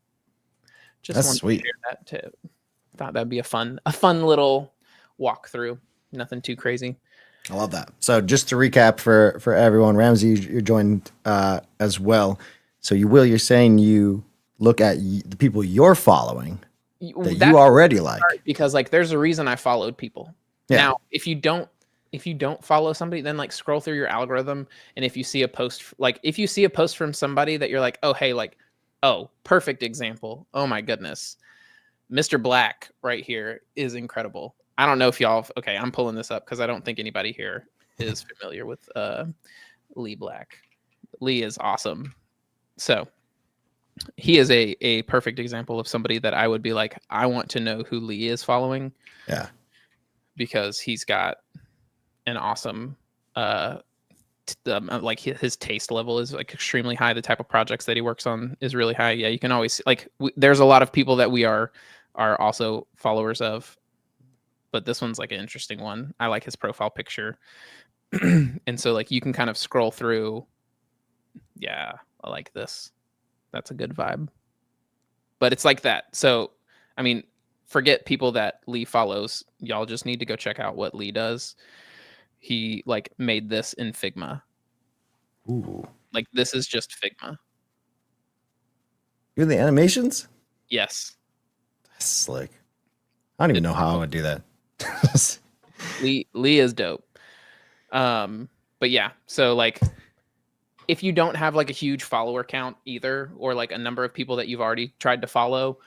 A: just
B: that's sweet.
A: To share that too. Thought that'd be a fun little walkthrough. Nothing too crazy.
B: I love that. So just to recap for everyone, Ramsey, you're joined as well. So you're saying you look at the people you're following that you already like,
A: because like there's a reason I followed people. Yeah. Now, if you don't follow somebody, then like scroll through your algorithm, and if you see a post from somebody that you're like, oh hey, like, oh, perfect example. Oh my goodness, Mr. Black right here is incredible. I don't know if y'all. Okay, I'm pulling this up because I don't think anybody here is familiar with Lee Black. Lee is awesome. So he is a perfect example of somebody that I would be like, I want to know who Lee is following.
B: Yeah,
A: because he's got an awesome, like his taste level is like extremely high. The type of projects that he works on is really high. Yeah, you can always like. There's a lot of people that we are also followers of. But this one's like an interesting one. I like his profile picture. And so like you can kind of scroll through. Yeah, I like this. That's a good vibe. But it's like that. So, I mean, forget people that Lee follows. Y'all just need to go check out what Lee does. He like made this in Figma.
B: Ooh.
A: Like this is just Figma.
B: You're the animations?
A: Yes.
B: That's slick. I don't even know how I would do that.
A: Lee is dope. But yeah, so like if you don't have like a huge follower count either, or like a number of people that you've already tried to follow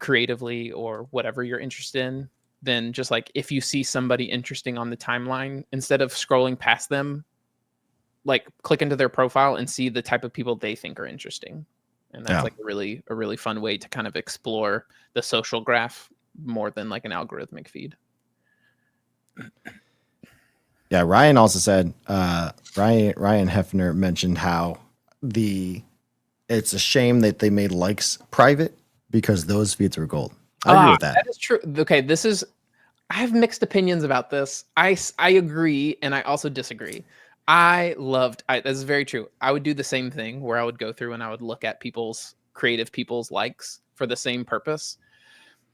A: creatively or whatever you're interested in, then just like if you see somebody interesting on the timeline, instead of scrolling past them, like click into their profile and see the type of people they think are interesting. And that's like a really fun way to kind of explore the social graph more than like an algorithmic feed.
B: Yeah, Ryan also said, Ryan Hefner mentioned how it's a shame that they made likes private because those feeds were gold. I agree with that.
A: That is true. Okay, I have mixed opinions about this. I agree, and I also disagree. This is very true. I would do the same thing where I would go through and I would look at creative people's likes for the same purpose.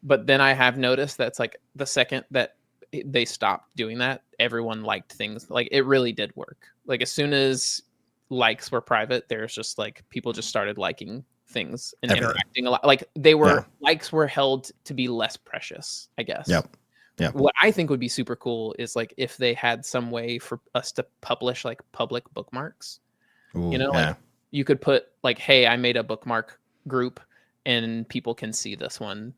A: But then I have noticed that's like the second that they stopped doing that, everyone liked things. Like it really did work. Like as soon as likes were private, there's just like people just started liking things and interacting a lot. Like likes were held to be less precious, I guess.
B: Yep.
A: What I think would be super cool is like if they had some way for us to publish like public bookmarks.
B: Ooh,
A: like you could put like, hey, I made a bookmark group and people can see this one.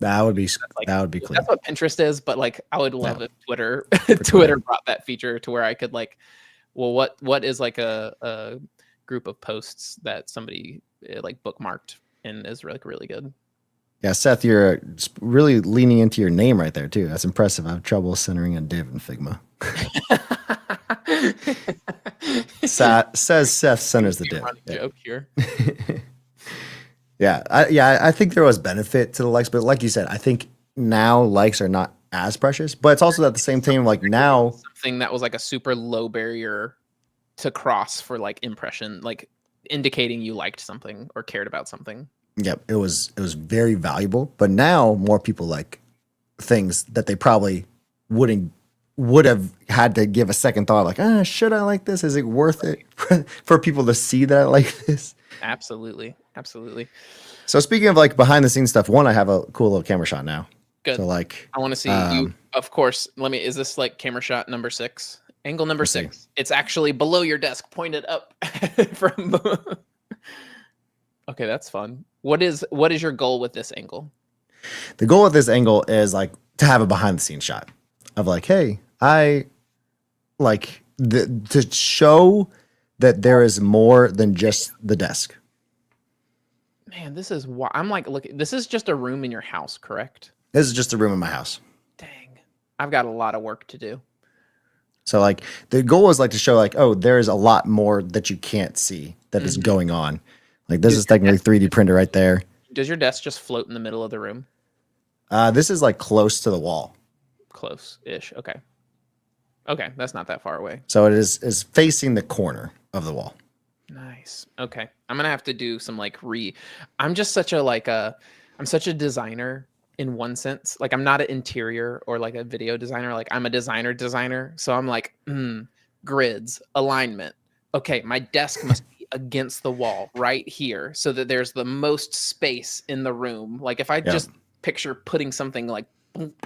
B: That would be clean.
A: That's what Pinterest is, but like I would love if Twitter brought that feature to where I could like, well, what is like a group of posts that somebody like bookmarked and is like really good.
B: Yeah, Seth, you're really leaning into your name right there too. That's impressive. I have trouble centering a div in Figma. Says Seth centers the div.
A: Joke here.
B: I think there was benefit to the likes, but like you said, I think now likes are not as precious. But it's also at the same time, like now
A: something that was like a super low barrier to cross for like impression, like indicating you liked something or cared about something.
B: Yep, it was very valuable. But now more people like things that they probably would have had to give a second thought, like, should I like this? Is it worth it for people to see that I like this?
A: Absolutely.
B: So speaking of like behind the scenes stuff, I have a cool little camera shot now.
A: Good.
B: So like,
A: I want to see you. Of course. Is this like camera shot number 6? Angle number
B: let's see.
A: 6. It's actually below your desk, pointed up from. Okay, that's fun. What is your goal with this angle?
B: The goal of this angle is like to have a behind the scenes shot of like, hey, I like to show that there is more than just the desk.
A: Man, this is why I'm like, look, this is just a room in your house, correct?
B: This is just a room in my house.
A: Dang. I've got a lot of work to do.
B: So like the goal is like to show like, oh, there's a lot more that you can't see that is going on. Like this is technically 3D printer right there.
A: Does your desk just float in the middle of the room?
B: This is like close to the wall.
A: Close-ish. Okay. Okay, that's not that far away.
B: So it is facing the corner of the wall.
A: Nice. Okay. I'm gonna have to do some like I'm just such a I'm such a designer in one sense. Like I'm not an interior or like a video designer. Like I'm a designer. So I'm like, grids, alignment. Okay, my desk must be against the wall right here so that there's the most space in the room. Like if I just picture putting something like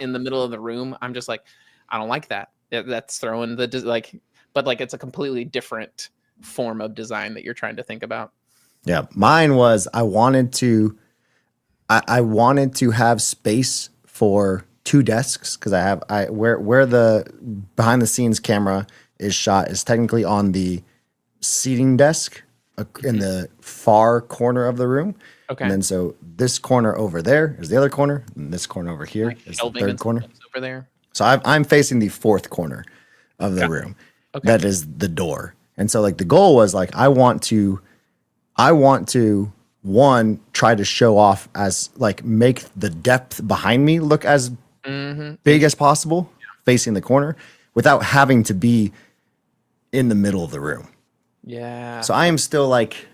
A: in the middle of the room, I'm just like, I don't like that. That's throwing but like it's a completely different form of design that you're trying to think about.
B: Yeah, mine was I wanted to have space for 2 desks because where the behind the scenes camera is shot is technically on the seating desk in the far corner of the room.
A: Okay.
B: And then so this corner over there is the other corner, and this corner over here is the third corner.
A: Over there.
B: So I'm facing the 4th corner of the room. Okay. That is the door. And so like the goal was like I want to one try to show off as like make the depth behind me look as big as possible facing the corner without having to be in the middle of the room.
A: Yeah.
B: So I am still like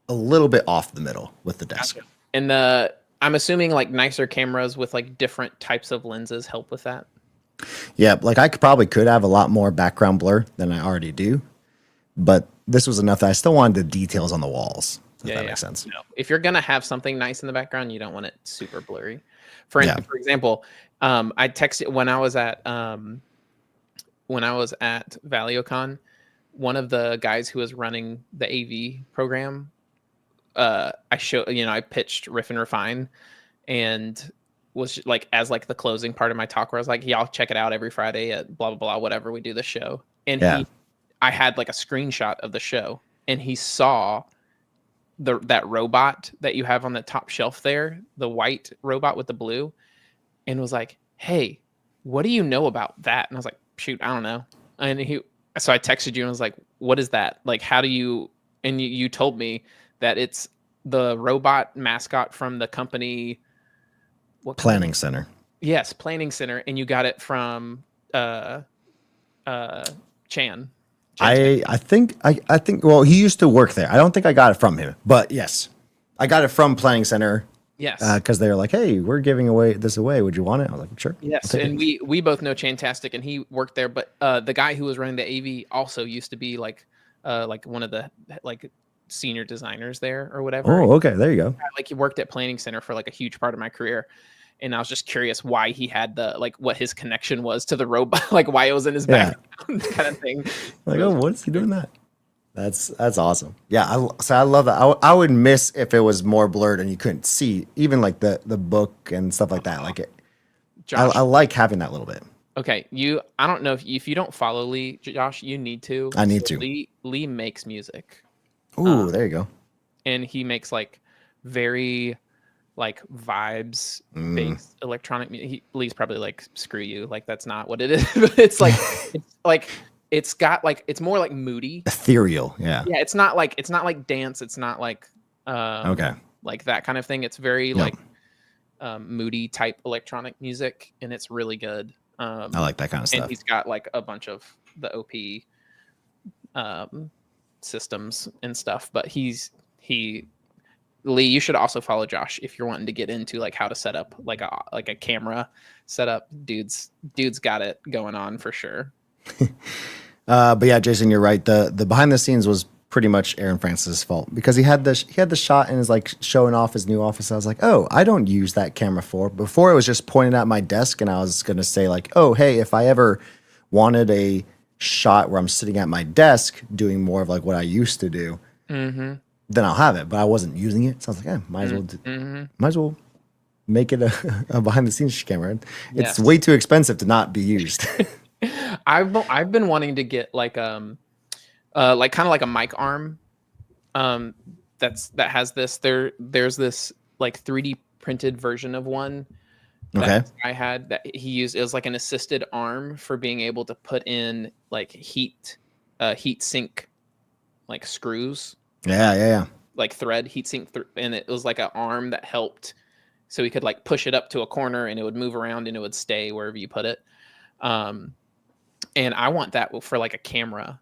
B: a little bit off the middle with the desk.
A: Gotcha. And I'm assuming like nicer cameras with like different types of lenses help with that.
B: Yeah, like I could have a lot more background blur than I already do, but this was enough that I still wanted the details on the walls. If that makes sense.
A: No. If you're gonna have something nice in the background, you don't want it super blurry. For example, I texted when I was at ValioCon, one of the guys who was running the AV program, I pitched Riff and Refine, and was like as like the closing part of my talk where I was like, yeah, I'll check it out every Friday at blah blah blah, whatever we do the show. And I had like a screenshot of the show, and he saw that robot that you have on the top shelf there, the white robot with the blue, and was like, hey, what do you know about that? And I was like, shoot, I don't know. And so I texted you and was like, what is that? Like, how do you, and you told me that it's the robot mascot from the company.
B: Planning Center.
A: Yes, Planning Center. And you got it from Chan.
B: I think well, he used to work there. I don't think I got it from him, but yes, I got it from Planning Center.
A: Yes,
B: because they're like, hey, we're giving this away. Would you want it? I was like, sure.
A: Yes, and we both know Chantastic, and he worked there. But the guy who was running the AV also used to be like one of the like senior designers there or whatever.
B: Oh, okay, there you go.
A: Like he worked at Planning Center for like a huge part of my career. And I was just curious why he had what his connection was to the robot, like why it was in his background kind of thing.
B: Like, oh, what is he doing that? That's awesome. Yeah, I love that. I would miss if it was more blurred and you couldn't see even like the book and stuff like that. Like it, Josh, I like having that little bit.
A: Okay, I don't know if you don't follow Lee, Josh, you need to.
B: I need to.
A: Lee makes music.
B: Ooh, there you go.
A: And he makes like very like vibes based electronic music. Lee's probably like, screw you, like that's not what it is. But it's got like it's more like moody,
B: ethereal. Yeah,
A: it's not like dance, it's not like
B: okay,
A: like that kind of thing. It's very like moody type electronic music, and it's really good.
B: I like that kind of stuff.
A: And he's got like a bunch of the OP systems and stuff, but Lee, you should also follow Josh if you're wanting to get into like how to set up like a camera setup. Dude's got it going on for sure.
B: But yeah, Jason, you're right. The behind the scenes was pretty much Aaron Francis' fault because he had the shot and is like showing off his new office. I was like, oh, I don't use that camera for. Before it was just pointed at my desk, and I was gonna say like, oh, hey, if I ever wanted a shot where I'm sitting at my desk doing more of like what I used to do, then I'll have it. But I wasn't using it, so I was like, might as well make it a behind the scenes camera. It's
A: Yes.
B: way too expensive to not be used.
A: I've been wanting to get like kind of like a mic arm that has this. There's this like 3D printed version of one
B: Okay.
A: that I had that he used. It was like an assisted arm for being able to put in like heat sink like screws,
B: Yeah.
A: like thread heat sink, and it was like an arm that helped, so we could like push it up to a corner and it would move around and it would stay wherever you put it. And I want that for like a camera,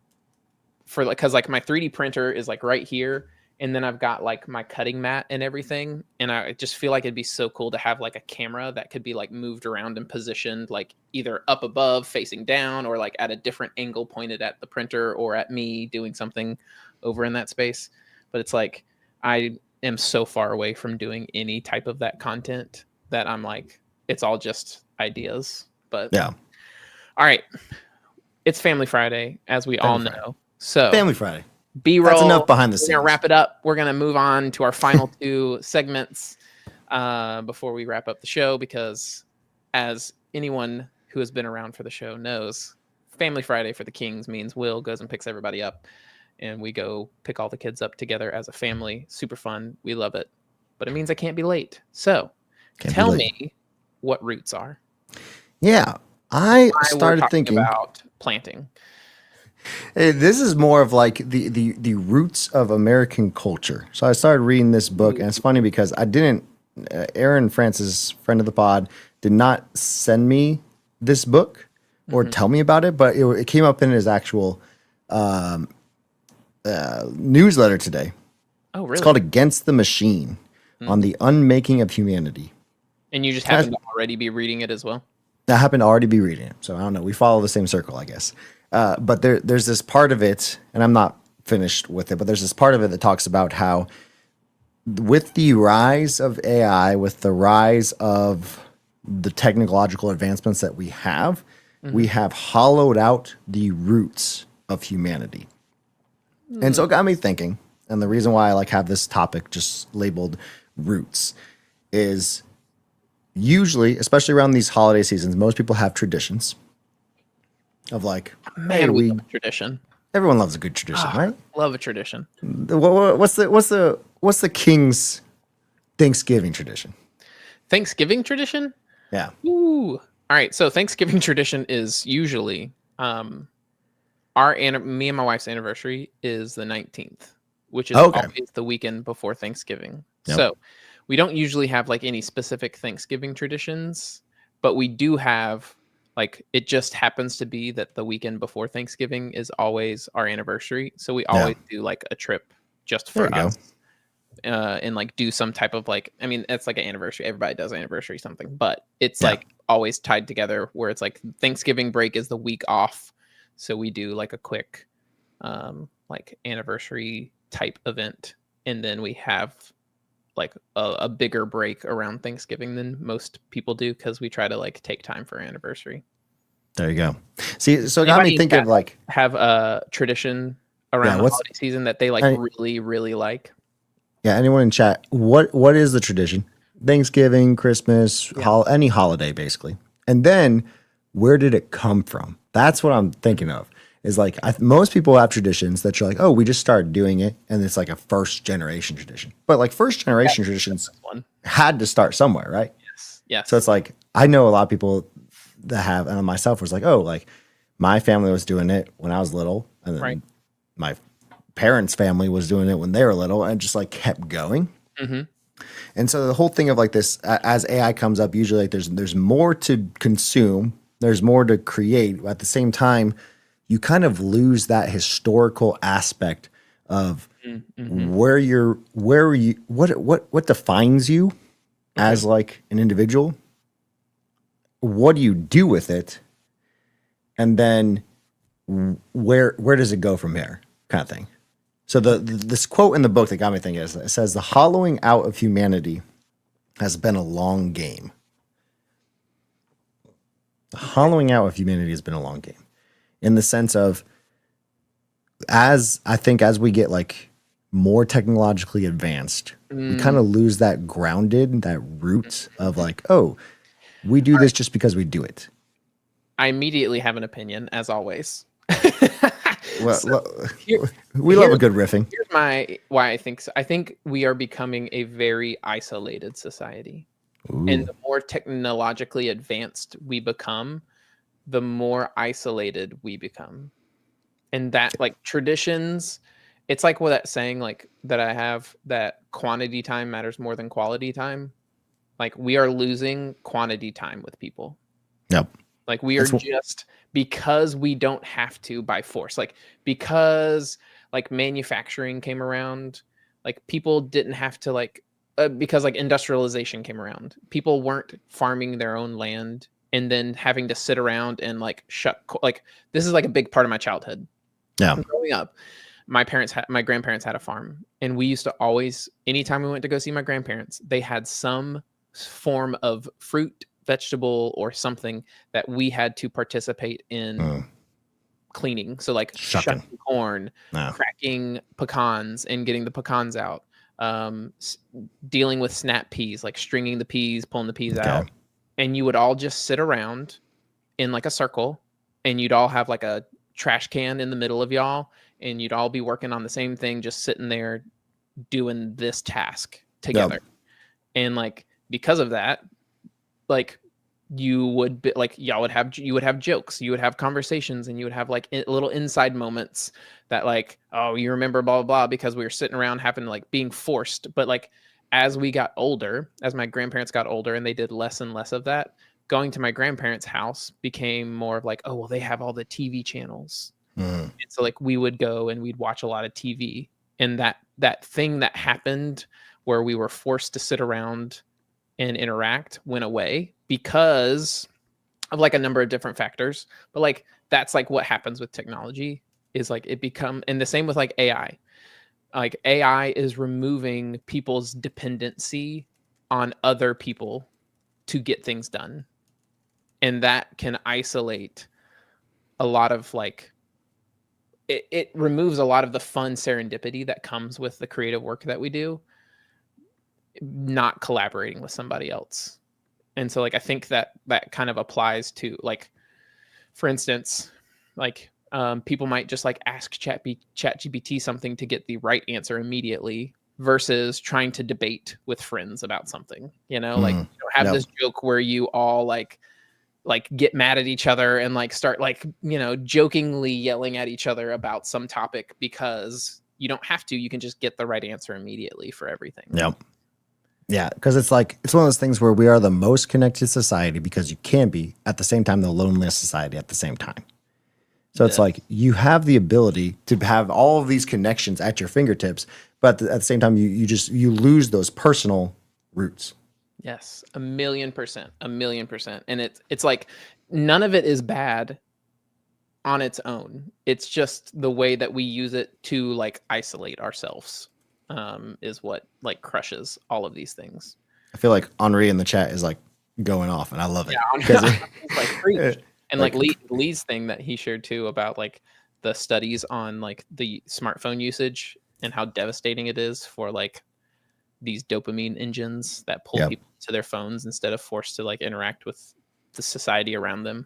A: for like, because like my 3D printer is like right here, and then I've got like my cutting mat and everything, and I just feel like it'd be so cool to have like a camera that could be like moved around and positioned like either up above facing down or like at a different angle pointed at the printer or at me doing something over in that space. But it's like I am so far away from doing any type of that content that I'm like, it's all just ideas. But
B: Yeah.
A: all right, it's Family Friday, as we all know. So
B: Family Friday.
A: B-roll.
B: That's enough behind the
A: We're
B: scenes.
A: gonna wrap it up. We're gonna move on to our final two segments before we wrap up the show, because as anyone who has been around for the show knows, Family Friday for the Kings means Will goes and picks everybody up, and we go pick all the kids up together as a family. Super fun. We love it. But it means I can't be late. So tell me what roots are.
B: Yeah. I started
A: talking
B: thinking
A: about planting.
B: This is more of like the roots of American culture. So I started reading this book, and it's funny because I didn't. Aaron Francis, friend of the pod, did not send me this book or tell me about it, but it came up in his actual newsletter today.
A: Oh, really?
B: It's called "Against the Machine" on the unmaking of humanity.
A: And you just happen to already be reading it as well?
B: I happen to already be reading it, so I don't know. We follow the same circle, I guess. But there's this part of it, and I'm not finished with it, but there's this part of it that talks about how with the rise of AI, with the rise of the technological advancements that we have hollowed out the roots of humanity. And so it got me thinking, and the reason why I like have this topic just labeled roots is usually, especially around these holiday seasons, most people have traditions of like,
A: Man, we love a tradition.
B: Everyone loves a good tradition, right?
A: Love a tradition.
B: What's the King's Thanksgiving tradition?
A: Thanksgiving tradition?
B: Yeah.
A: Ooh. All right. So Thanksgiving tradition is usually me and my wife's anniversary is the 19th, which is always the weekend before Thanksgiving.
B: Yep.
A: So we don't usually have like any specific Thanksgiving traditions, but we do have, like, it just happens to be that the weekend before Thanksgiving is always our anniversary. So we always do like a trip just for us. And like do some type of like, I mean, it's like an anniversary. Everybody does anniversary something, but it's like always tied together where it's like Thanksgiving break is the week off. So we do like a quick like anniversary type event. And then we have like a bigger break around Thanksgiving than most people do, because we try to like take time for anniversary.
B: There you go. See, so it got me thinking of like,
A: have a tradition around the holiday season that they like really, really like.
B: Yeah, anyone in chat, what is the tradition? Thanksgiving, Christmas, any holiday basically. And then where did it come from? That's what I'm thinking of. Is like most people have traditions that you're like, oh, we just started doing it, and it's like a first generation tradition. But like first generation traditions had to start somewhere, right?
A: Yes.
B: So it's like I know a lot of people that have, and myself was like, oh, like my family was doing it when I was little, and then my parents' family was doing it when they were little, and just like kept going. And so the whole thing of like this, as AI comes up, usually like there's more to consume, there's more to create. At the same time, you kind of lose that historical aspect of what defines you as like an individual. What do you do with it? And then where does it go from here, kind of thing. So this quote in the book that got me thinking is, it says, "The hollowing out of humanity has been a long game." The hollowing out of humanity has been a long game, in the sense of, as we get like more technologically advanced, we kind of lose that grounded, that root of like, oh, we do this just because we do it.
A: I immediately have an opinion, as always.
B: Well, we love a good riffing.
A: Here's why I think so. I think we are becoming a very isolated society.
B: Ooh.
A: And the more technologically advanced we become, the more isolated we become. And that, like, traditions, it's like what that saying, like, that I have, that quantity time matters more than quality time. Like, we are losing quantity time with people.
B: Yep.
A: Like, we are just, because we don't have to by force, like, because like manufacturing came around, like people didn't have to, like, because like industrialization came around, people weren't farming their own land and then having to sit around and like like, this is like a big part of my childhood.
B: Yeah.
A: Growing up, my grandparents had a farm, and we used to always, anytime we went to go see my grandparents, they had some form of fruit, vegetable, or something that we had to participate in cleaning. So like shucking corn, cracking pecans and getting the pecans out, dealing with snap peas, like stringing the peas, pulling the peas out. And you would all just sit around in like a circle, and you'd all have like a trash can in the middle of y'all, and you'd all be working on the same thing, just sitting there doing this task together. And like, because of that, like, you would be like, you would have jokes, you would have conversations, and you would have like little inside moments that, like, oh, you remember blah, blah, blah, because we were sitting around having, like, being forced. But like, as we got older, as my grandparents got older and they did less and less of that, going to my grandparents' house became more of like, oh, well, they have all the TV channels. And so like, we would go and we'd watch a lot of TV, and that thing that happened where we were forced to sit around and interact went away because of like a number of different factors. But like, that's like what happens with technology, is like and the same with like AI. Like, AI is removing people's dependency on other people to get things done. And that can isolate a lot of, like, it removes a lot of the fun serendipity that comes with the creative work that we do, not collaborating with somebody else. And so like, I think that kind of applies to, like, for instance, like, people might just like ask ChatGPT something to get the right answer immediately, versus trying to debate with friends about something, like, have this joke where you all like get mad at each other and like start like, jokingly yelling at each other about some topic, because you don't have to, you can just get the right answer immediately for everything.
B: Yeah, because it's like, it's one of those things where we are the most connected society because you can be, at the same time, the loneliest society at the same time. So it's like, you have the ability to have all of these connections at your fingertips, but at the same time, you lose those personal roots.
A: Yes, 1,000,000%. And it's like, none of it is bad on its own. It's just the way that we use it to like isolate ourselves, is what like crushes all of these things.
B: I feel like Henri in the chat is like going off, and I love it.
A: Yeah, like, preach. And like Lee's thing that he shared too, about like the studies on like the smartphone usage and how devastating it is for like these dopamine engines that pull people to their phones instead of forced to like interact with the society around them.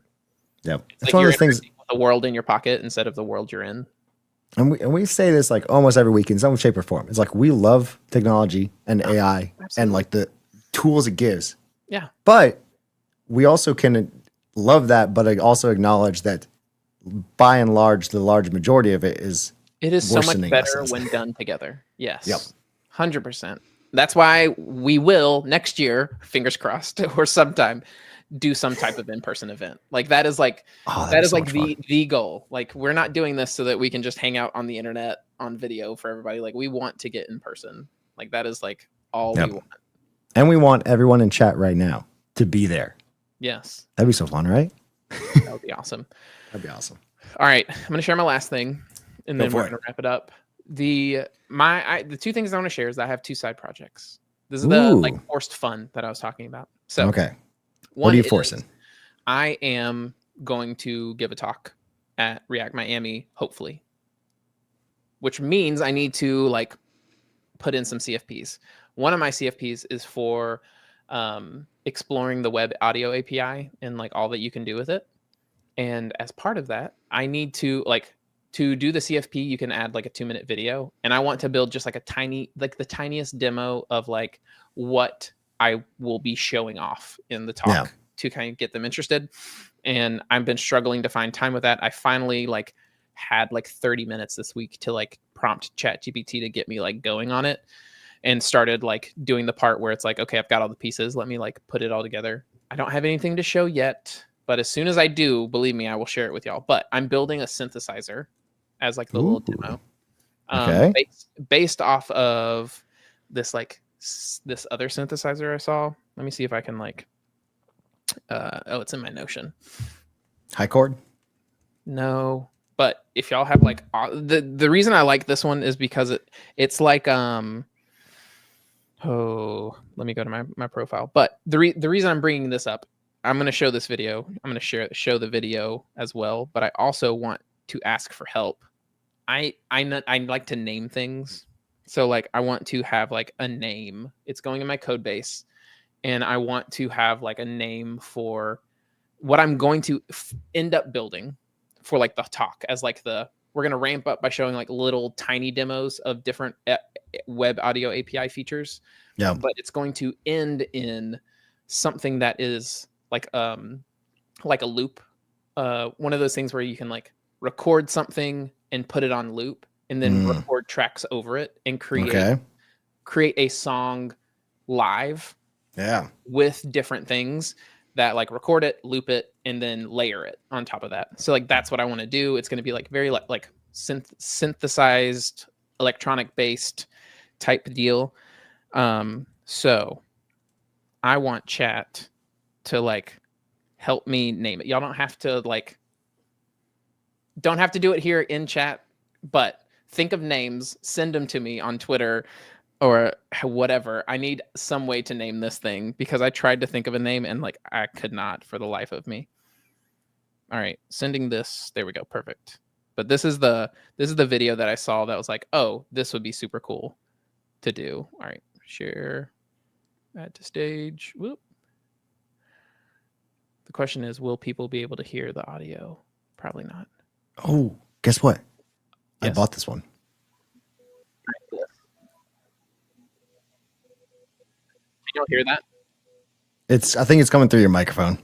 B: Yep.
A: It's like, one of those things, with the world in your pocket instead of the world you're in.
B: And we say this like almost every week in some shape or form. It's like, we love technology and AI and like the tools it gives.
A: Yeah.
B: But we also can love that, but I also acknowledge that by and large, the large majority of it is
A: so much better when done together. Yes. Yep. 100%. That's why we will next year, fingers crossed, or sometime, do some type of in-person event. Like, that is like, the goal. Like, we're not doing this so that we can just hang out on the internet on video for everybody. Like, we want to get in person. Like, that is like all we want.
B: And we want everyone in chat right now to be there.
A: Yes.
B: That'd be so fun, right?
A: That would be awesome.
B: That'd be awesome.
A: All right. I'm going to share my last thing, and then we're going to wrap it up. The two things I want to share is that I have 2 side projects. This is the like
B: Ooh.
A: forced fun that I was talking about. So
B: Okay. What
A: one
B: are you
A: is
B: forcing?
A: I am going to give a talk at React Miami, hopefully, which means I need to like put in some CFPs. One of my CFPs is for exploring the web audio API and like all that you can do with it. And as part of that, I need to like to do the CFP, you can add like a 2-minute video. And I want to build just like a tiny, like the tiniest demo of like what I will be showing off in the
B: Yeah.
A: talk to kind of get them interested. And I've been struggling to find time with that. I finally like had like 30 minutes this week to like prompt ChatGPT to get me like going on it, and started like doing the part where it's like, okay, I've got all the pieces. Let me like put it all together. I don't have anything to show yet, but as soon as I do, believe me, I will share it with y'all. But I'm building a synthesizer as like the little demo,
B: Okay.
A: based off of this like this other synthesizer I saw. Let me see if I can like. Oh, it's in my Notion.
B: High chord.
A: No, but if y'all have like the reason I like this one is because it's like oh, let me go to my profile. But the reason I'm bringing this up, I'm going to show this video. I'm going to show the video as well, but I also want to ask for help. I like to name things. So like I want to have like a name. It's going in my code base, and I want to have like a name for what I'm going to end up building for like the talk, as like we're going to ramp up by showing like little tiny demos of different web audio API features.
B: Yeah.
A: But it's going to end in something that is like a loop. One of those things where you can like record something and put it on loop, and then record tracks over it and create a song live.
B: Yeah.
A: With different things that like record it, loop it, and then layer it on top of that. So like that's what I want to do. It's going to be like very like synthesized, electronic based type deal. So I want chat to like help me name it. Y'all don't have to do it here in chat, but think of names, send them to me on Twitter or whatever. I need some way to name this thing because I tried to think of a name and like I could not for the life of me. All right, sending this. There we go. Perfect. But this is the video that I saw that was like, oh, this would be super cool to do. All right, share, add to stage. Whoop. The question is, will people be able to hear the audio? Probably not.
B: Oh, guess what?
A: Yes.
B: I bought this one.
A: Can you hear that?
B: I think it's coming through your microphone.
A: Okay.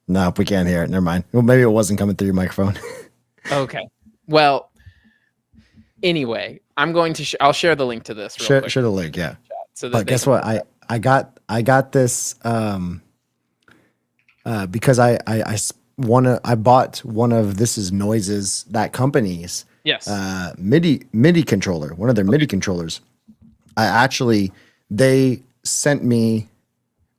B: No, we can't hear it. Never mind. Well, maybe it wasn't coming through your microphone.
A: Okay. Well, anyway, I'm going to I'll share the link to this real quick.
B: Share the link, yeah.
A: So
B: but guess what? I got this because I bought one of This Is Noises, that company's MIDI controller, one of their MIDI controllers. They sent me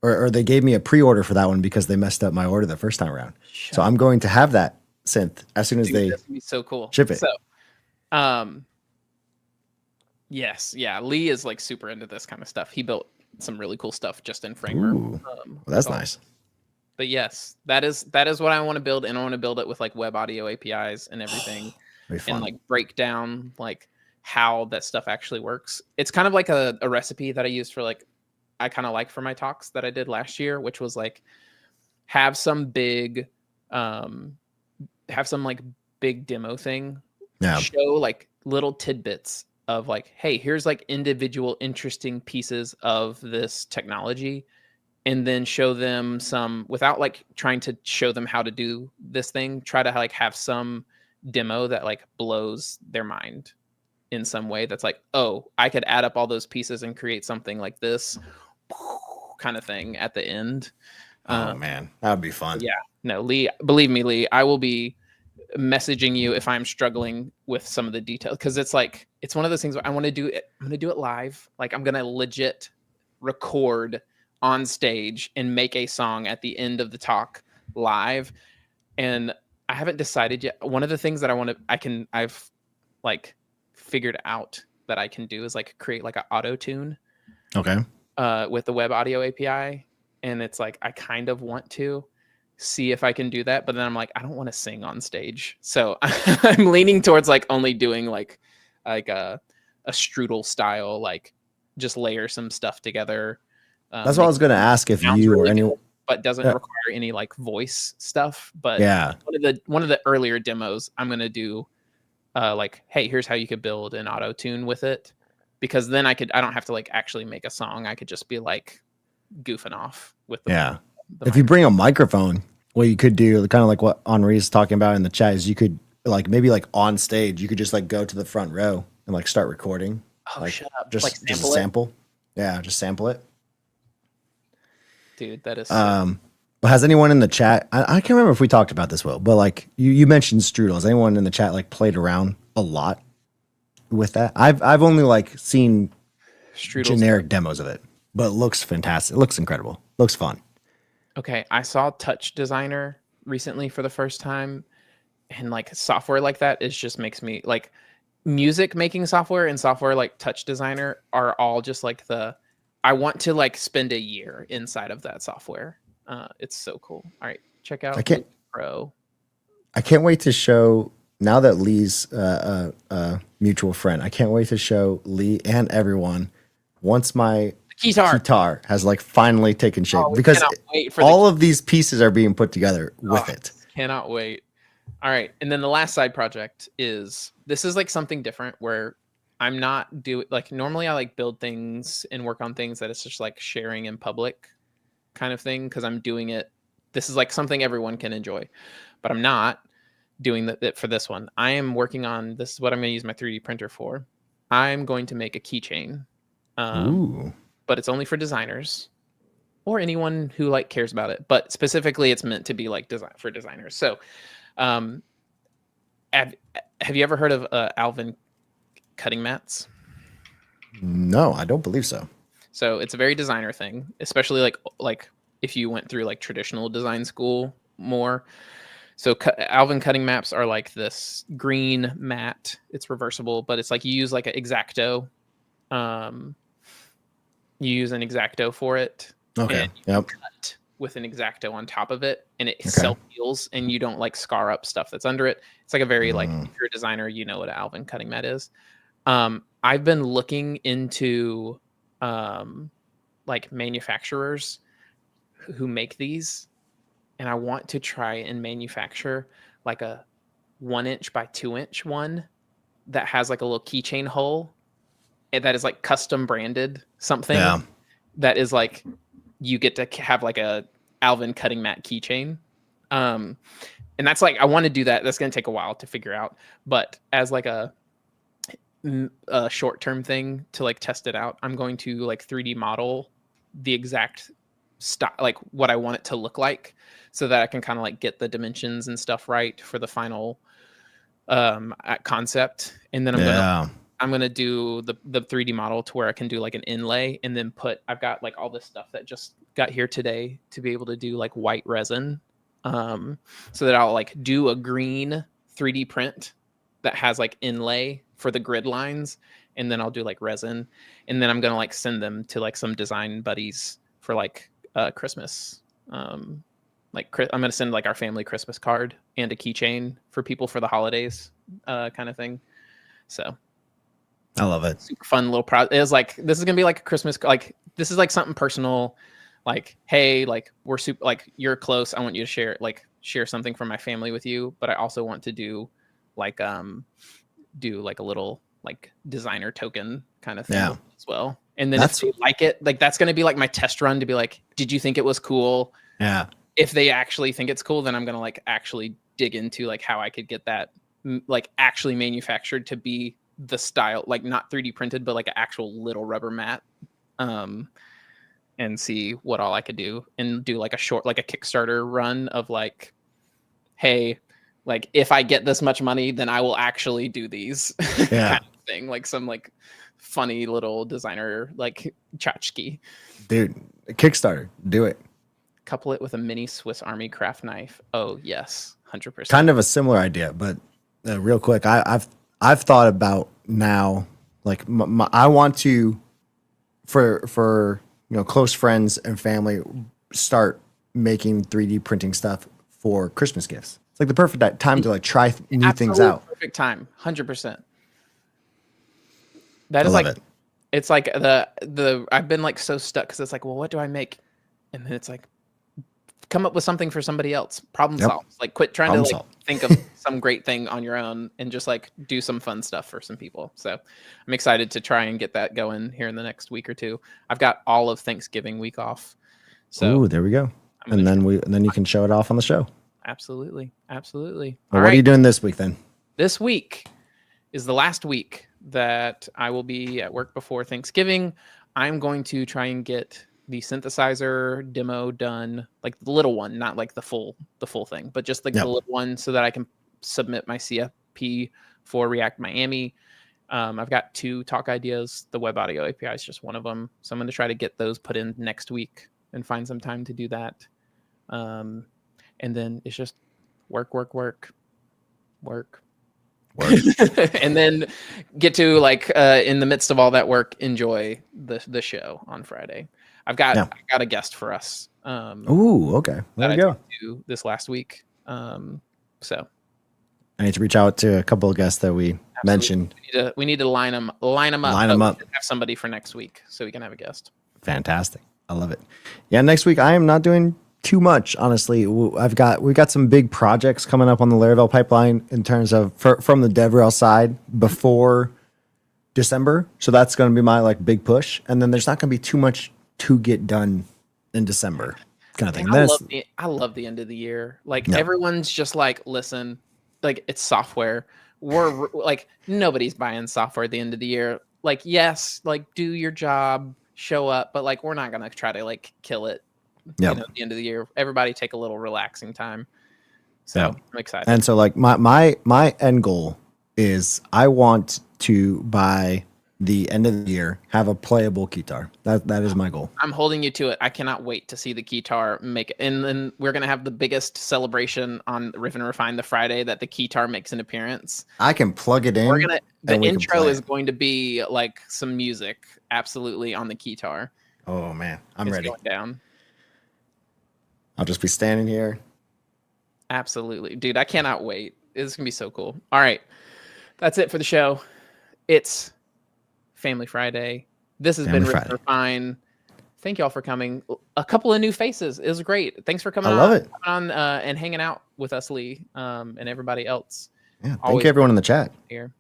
B: or they gave me a pre-order for that one because they messed up my order the first time around. So I'm going to have that synth as soon as they
A: be so cool.
B: Ship it.
A: So yes, yeah, Lee is like super into this kind of stuff. He built some really cool stuff just in Framer.
B: Well, that's nice.
A: But yes, that is what I want to build, and I want to build it with like web audio APIs and everything, and like break down like how that stuff actually works. It's kind of like a recipe that I used for like I kind of like for my talks that I did last year, which was like have some big big demo thing, show like little tidbits of like, hey, here's like individual interesting pieces of this technology, and then show them some without like trying to show them how to do this thing. Try to like have some demo that like blows their mind in some way. That's like, oh, I could add up all those pieces and create something like this kind of thing at the end.
B: Oh man, that would be fun.
A: Yeah, no, Lee, believe me, Lee, I will be messaging you if I'm struggling with some of the details, because it's like it's one of those things where I want to do it. I'm gonna do it live. Like I'm gonna legit record on stage and make a song at the end of the talk live. And I haven't decided yet. One of the things that I've like figured out that I can do is like create like an auto tune
B: Okay.
A: with the web audio API. And it's like, I kind of want to see if I can do that, but then I'm like, I don't want to sing on stage. So I'm leaning towards like only doing like a strudel style, like just layer some stuff together.
B: That's what I was going to ask if you or anyone,
A: but doesn't require any like voice stuff. But
B: yeah,
A: one of the earlier demos, I'm gonna do like, hey, here's how you could build an auto tune with it, because then I don't have to like actually make a song. I could just be like goofing off with the
B: if you bring a microphone, what you could do, kind of like what Henri's talking about in the chat, is you could like maybe like on stage, you could just like go to the front row and like start recording.
A: Oh,
B: like,
A: shut up!
B: Just
A: like
B: just a sample. Yeah, just sample it.
A: Dude, that is
B: but has anyone in the chat, I can't remember if we talked about this, Will, but like you mentioned strudel. Has anyone in the chat like played around a lot with that? I've only like seen generic demos of it, but it looks fantastic. It looks incredible. Looks fun.
A: Okay, I saw Touch Designer recently for the first time, and like software like that is just makes me like music making software and software like Touch Designer are all just like I want to like spend a year inside of that software. It's so cool. All right, check out Loop Pro.
B: I can't wait to show, now that Lee's mutual friend, I can't wait to show Lee and everyone once my guitar has like finally taken shape, because all of these pieces are being put together with it.
A: Cannot wait. All right, and then the last side project is like something different where I'm not doing like, normally I like build things and work on things that it's just like sharing in public kind of thing, because I'm doing it. This is like something everyone can enjoy, but I'm not doing that for this one. I am working on, this is what I'm going to use my 3D printer for. I'm going to make a keychain, but it's only for designers or anyone who like cares about it. But specifically, it's meant to be like for designers. So, have you ever heard of Alvin cutting mats?
B: No, I don't believe so.
A: So it's a very designer thing, especially like if you went through like traditional design school more. So Alvin cutting maps are like this green mat. It's reversible, but it's like you use like an X-Acto. You use an X-Acto for it.
B: Okay.
A: And cut with an X-Acto on top of it, and it self-heals, and you don't like scar up stuff that's under it. It's like a very like, if you're a designer, you know what an Alvin cutting mat is. I've been looking into like manufacturers who make these, and I want to try and manufacture like a 1-inch by 2-inch one that has like a little keychain hole, and that is like custom branded something that is like, you get to have like a Alvin cutting mat keychain. And that's like, I want to do that. That's going to take a while to figure out, but as like a short-term thing to like test it out, I'm going to like 3D model the exact style, like what I want it to look like, so that I can kind of like get the dimensions and stuff right for the final concept. And then I'm gonna do the 3D model to where I can do like an inlay, and then I've got like all this stuff that just got here today to be able to do like white resin, so that I'll like do a green 3D print that has like inlay for the grid lines, and then I'll do like resin, and then I'm gonna like send them to like some design buddies for like Christmas. Like I'm gonna send like our family Christmas card and a keychain for people for the holidays, kind of thing. So
B: I love it.
A: Super fun little project. It was like, this is gonna be like a Christmas, like this is like something personal. Like, hey, like we're super, like you're close. I want you to share something from my family with you, but I also want to do like a little like designer token kind of thing as well. And then if they like it, like that's gonna be like my test run to be like, did you think it was cool?
B: Yeah.
A: If they actually think it's cool, then I'm gonna like actually dig into like how I could get that like actually manufactured to be the style, like not 3D printed, but like an actual little rubber mat, and see what all I could do, and do like a short, like a Kickstarter run of like, hey, like if I get this much money, then I will actually do these
B: Yeah.
A: kind of thing. Like some like funny little designer like tchotchke.
B: Dude, Kickstarter, do it.
A: Couple it with a mini Swiss Army craft knife. Oh yes, 100%.
B: Kind of a similar idea, but real quick, I've thought about now, like I want to, for close friends and family, start making 3D printing stuff for Christmas gifts. It's like the perfect time to like try new things out.
A: Perfect time, 100%. That
B: I
A: is
B: love
A: like
B: it.
A: it's like the I've been like so stuck because it's like, well, what do I make? And then it's like, come up with something for somebody else. Problem solve. Like quit trying to like think of some great thing on your own and just like do some fun stuff for some people. So I'm excited to try and get that going here in the next week or two. I've got all of Thanksgiving week off. So
B: there we go. And then you can show it off on the show.
A: Absolutely. Absolutely.
B: Well, what are you doing this week then?
A: This week is the last week that I will be at work before Thanksgiving. I'm going to try and get the synthesizer demo done, like the little one, not like the full thing, but just like the little one, so that I can submit my CFP for React Miami. I've got 2 talk ideas. The web audio API is just one of them, so I'm going to try to get those put in next week and find some time to do that. And then it's just work, and then get to like in the midst of all that work, enjoy the show on Friday. I've got a guest for us.
B: Okay. There you go.
A: To this last week. So
B: I need to reach out to a couple of guests that we mentioned.
A: We need to line them up. Line them up. Have somebody for next week so we can have a guest.
B: Fantastic. I love it. Yeah, next week I am not doing too much, honestly. We've got some big projects coming up on the Laravel pipeline in terms of from the DevRel side before December. So that's going to be my like big push. And then there's not going to be too much to get done in December kind of thing.
A: I love the end of the year. Like everyone's just like, listen, like it's software. We're like, nobody's buying software at the end of the year. Like, yes, like do your job, show up, but like, we're not going to try to like kill it. At the end of the year, everybody take a little relaxing time. So I'm excited.
B: And so like my end goal is I want to by the end of the year have a playable guitar. That is my goal.
A: I'm holding you to it. I cannot wait to see the guitar make it. And then we're gonna have the biggest celebration on Riff and Refine the Friday that the guitar makes an appearance.
B: I can plug it in.
A: The intro is going to be like some music, absolutely, on the guitar.
B: Oh man, I'm ready.
A: Going down.
B: I'll just be standing here.
A: Absolutely. Dude, I cannot wait. It's going to be so cool. All right. That's it for the show. It's Family Friday. This has been Riff and Refine. Thank you all for coming. A couple of new faces. It was great. Thanks for coming on and hanging out with us, Lee, and everybody else.
B: Yeah, thank you everyone in the chat.
A: Here.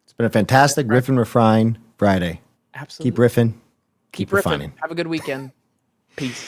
B: It's been a fantastic Riff and Refine Friday.
A: Absolutely.
B: Keep riffing.
A: Keep riffing. Have a good weekend. Peace.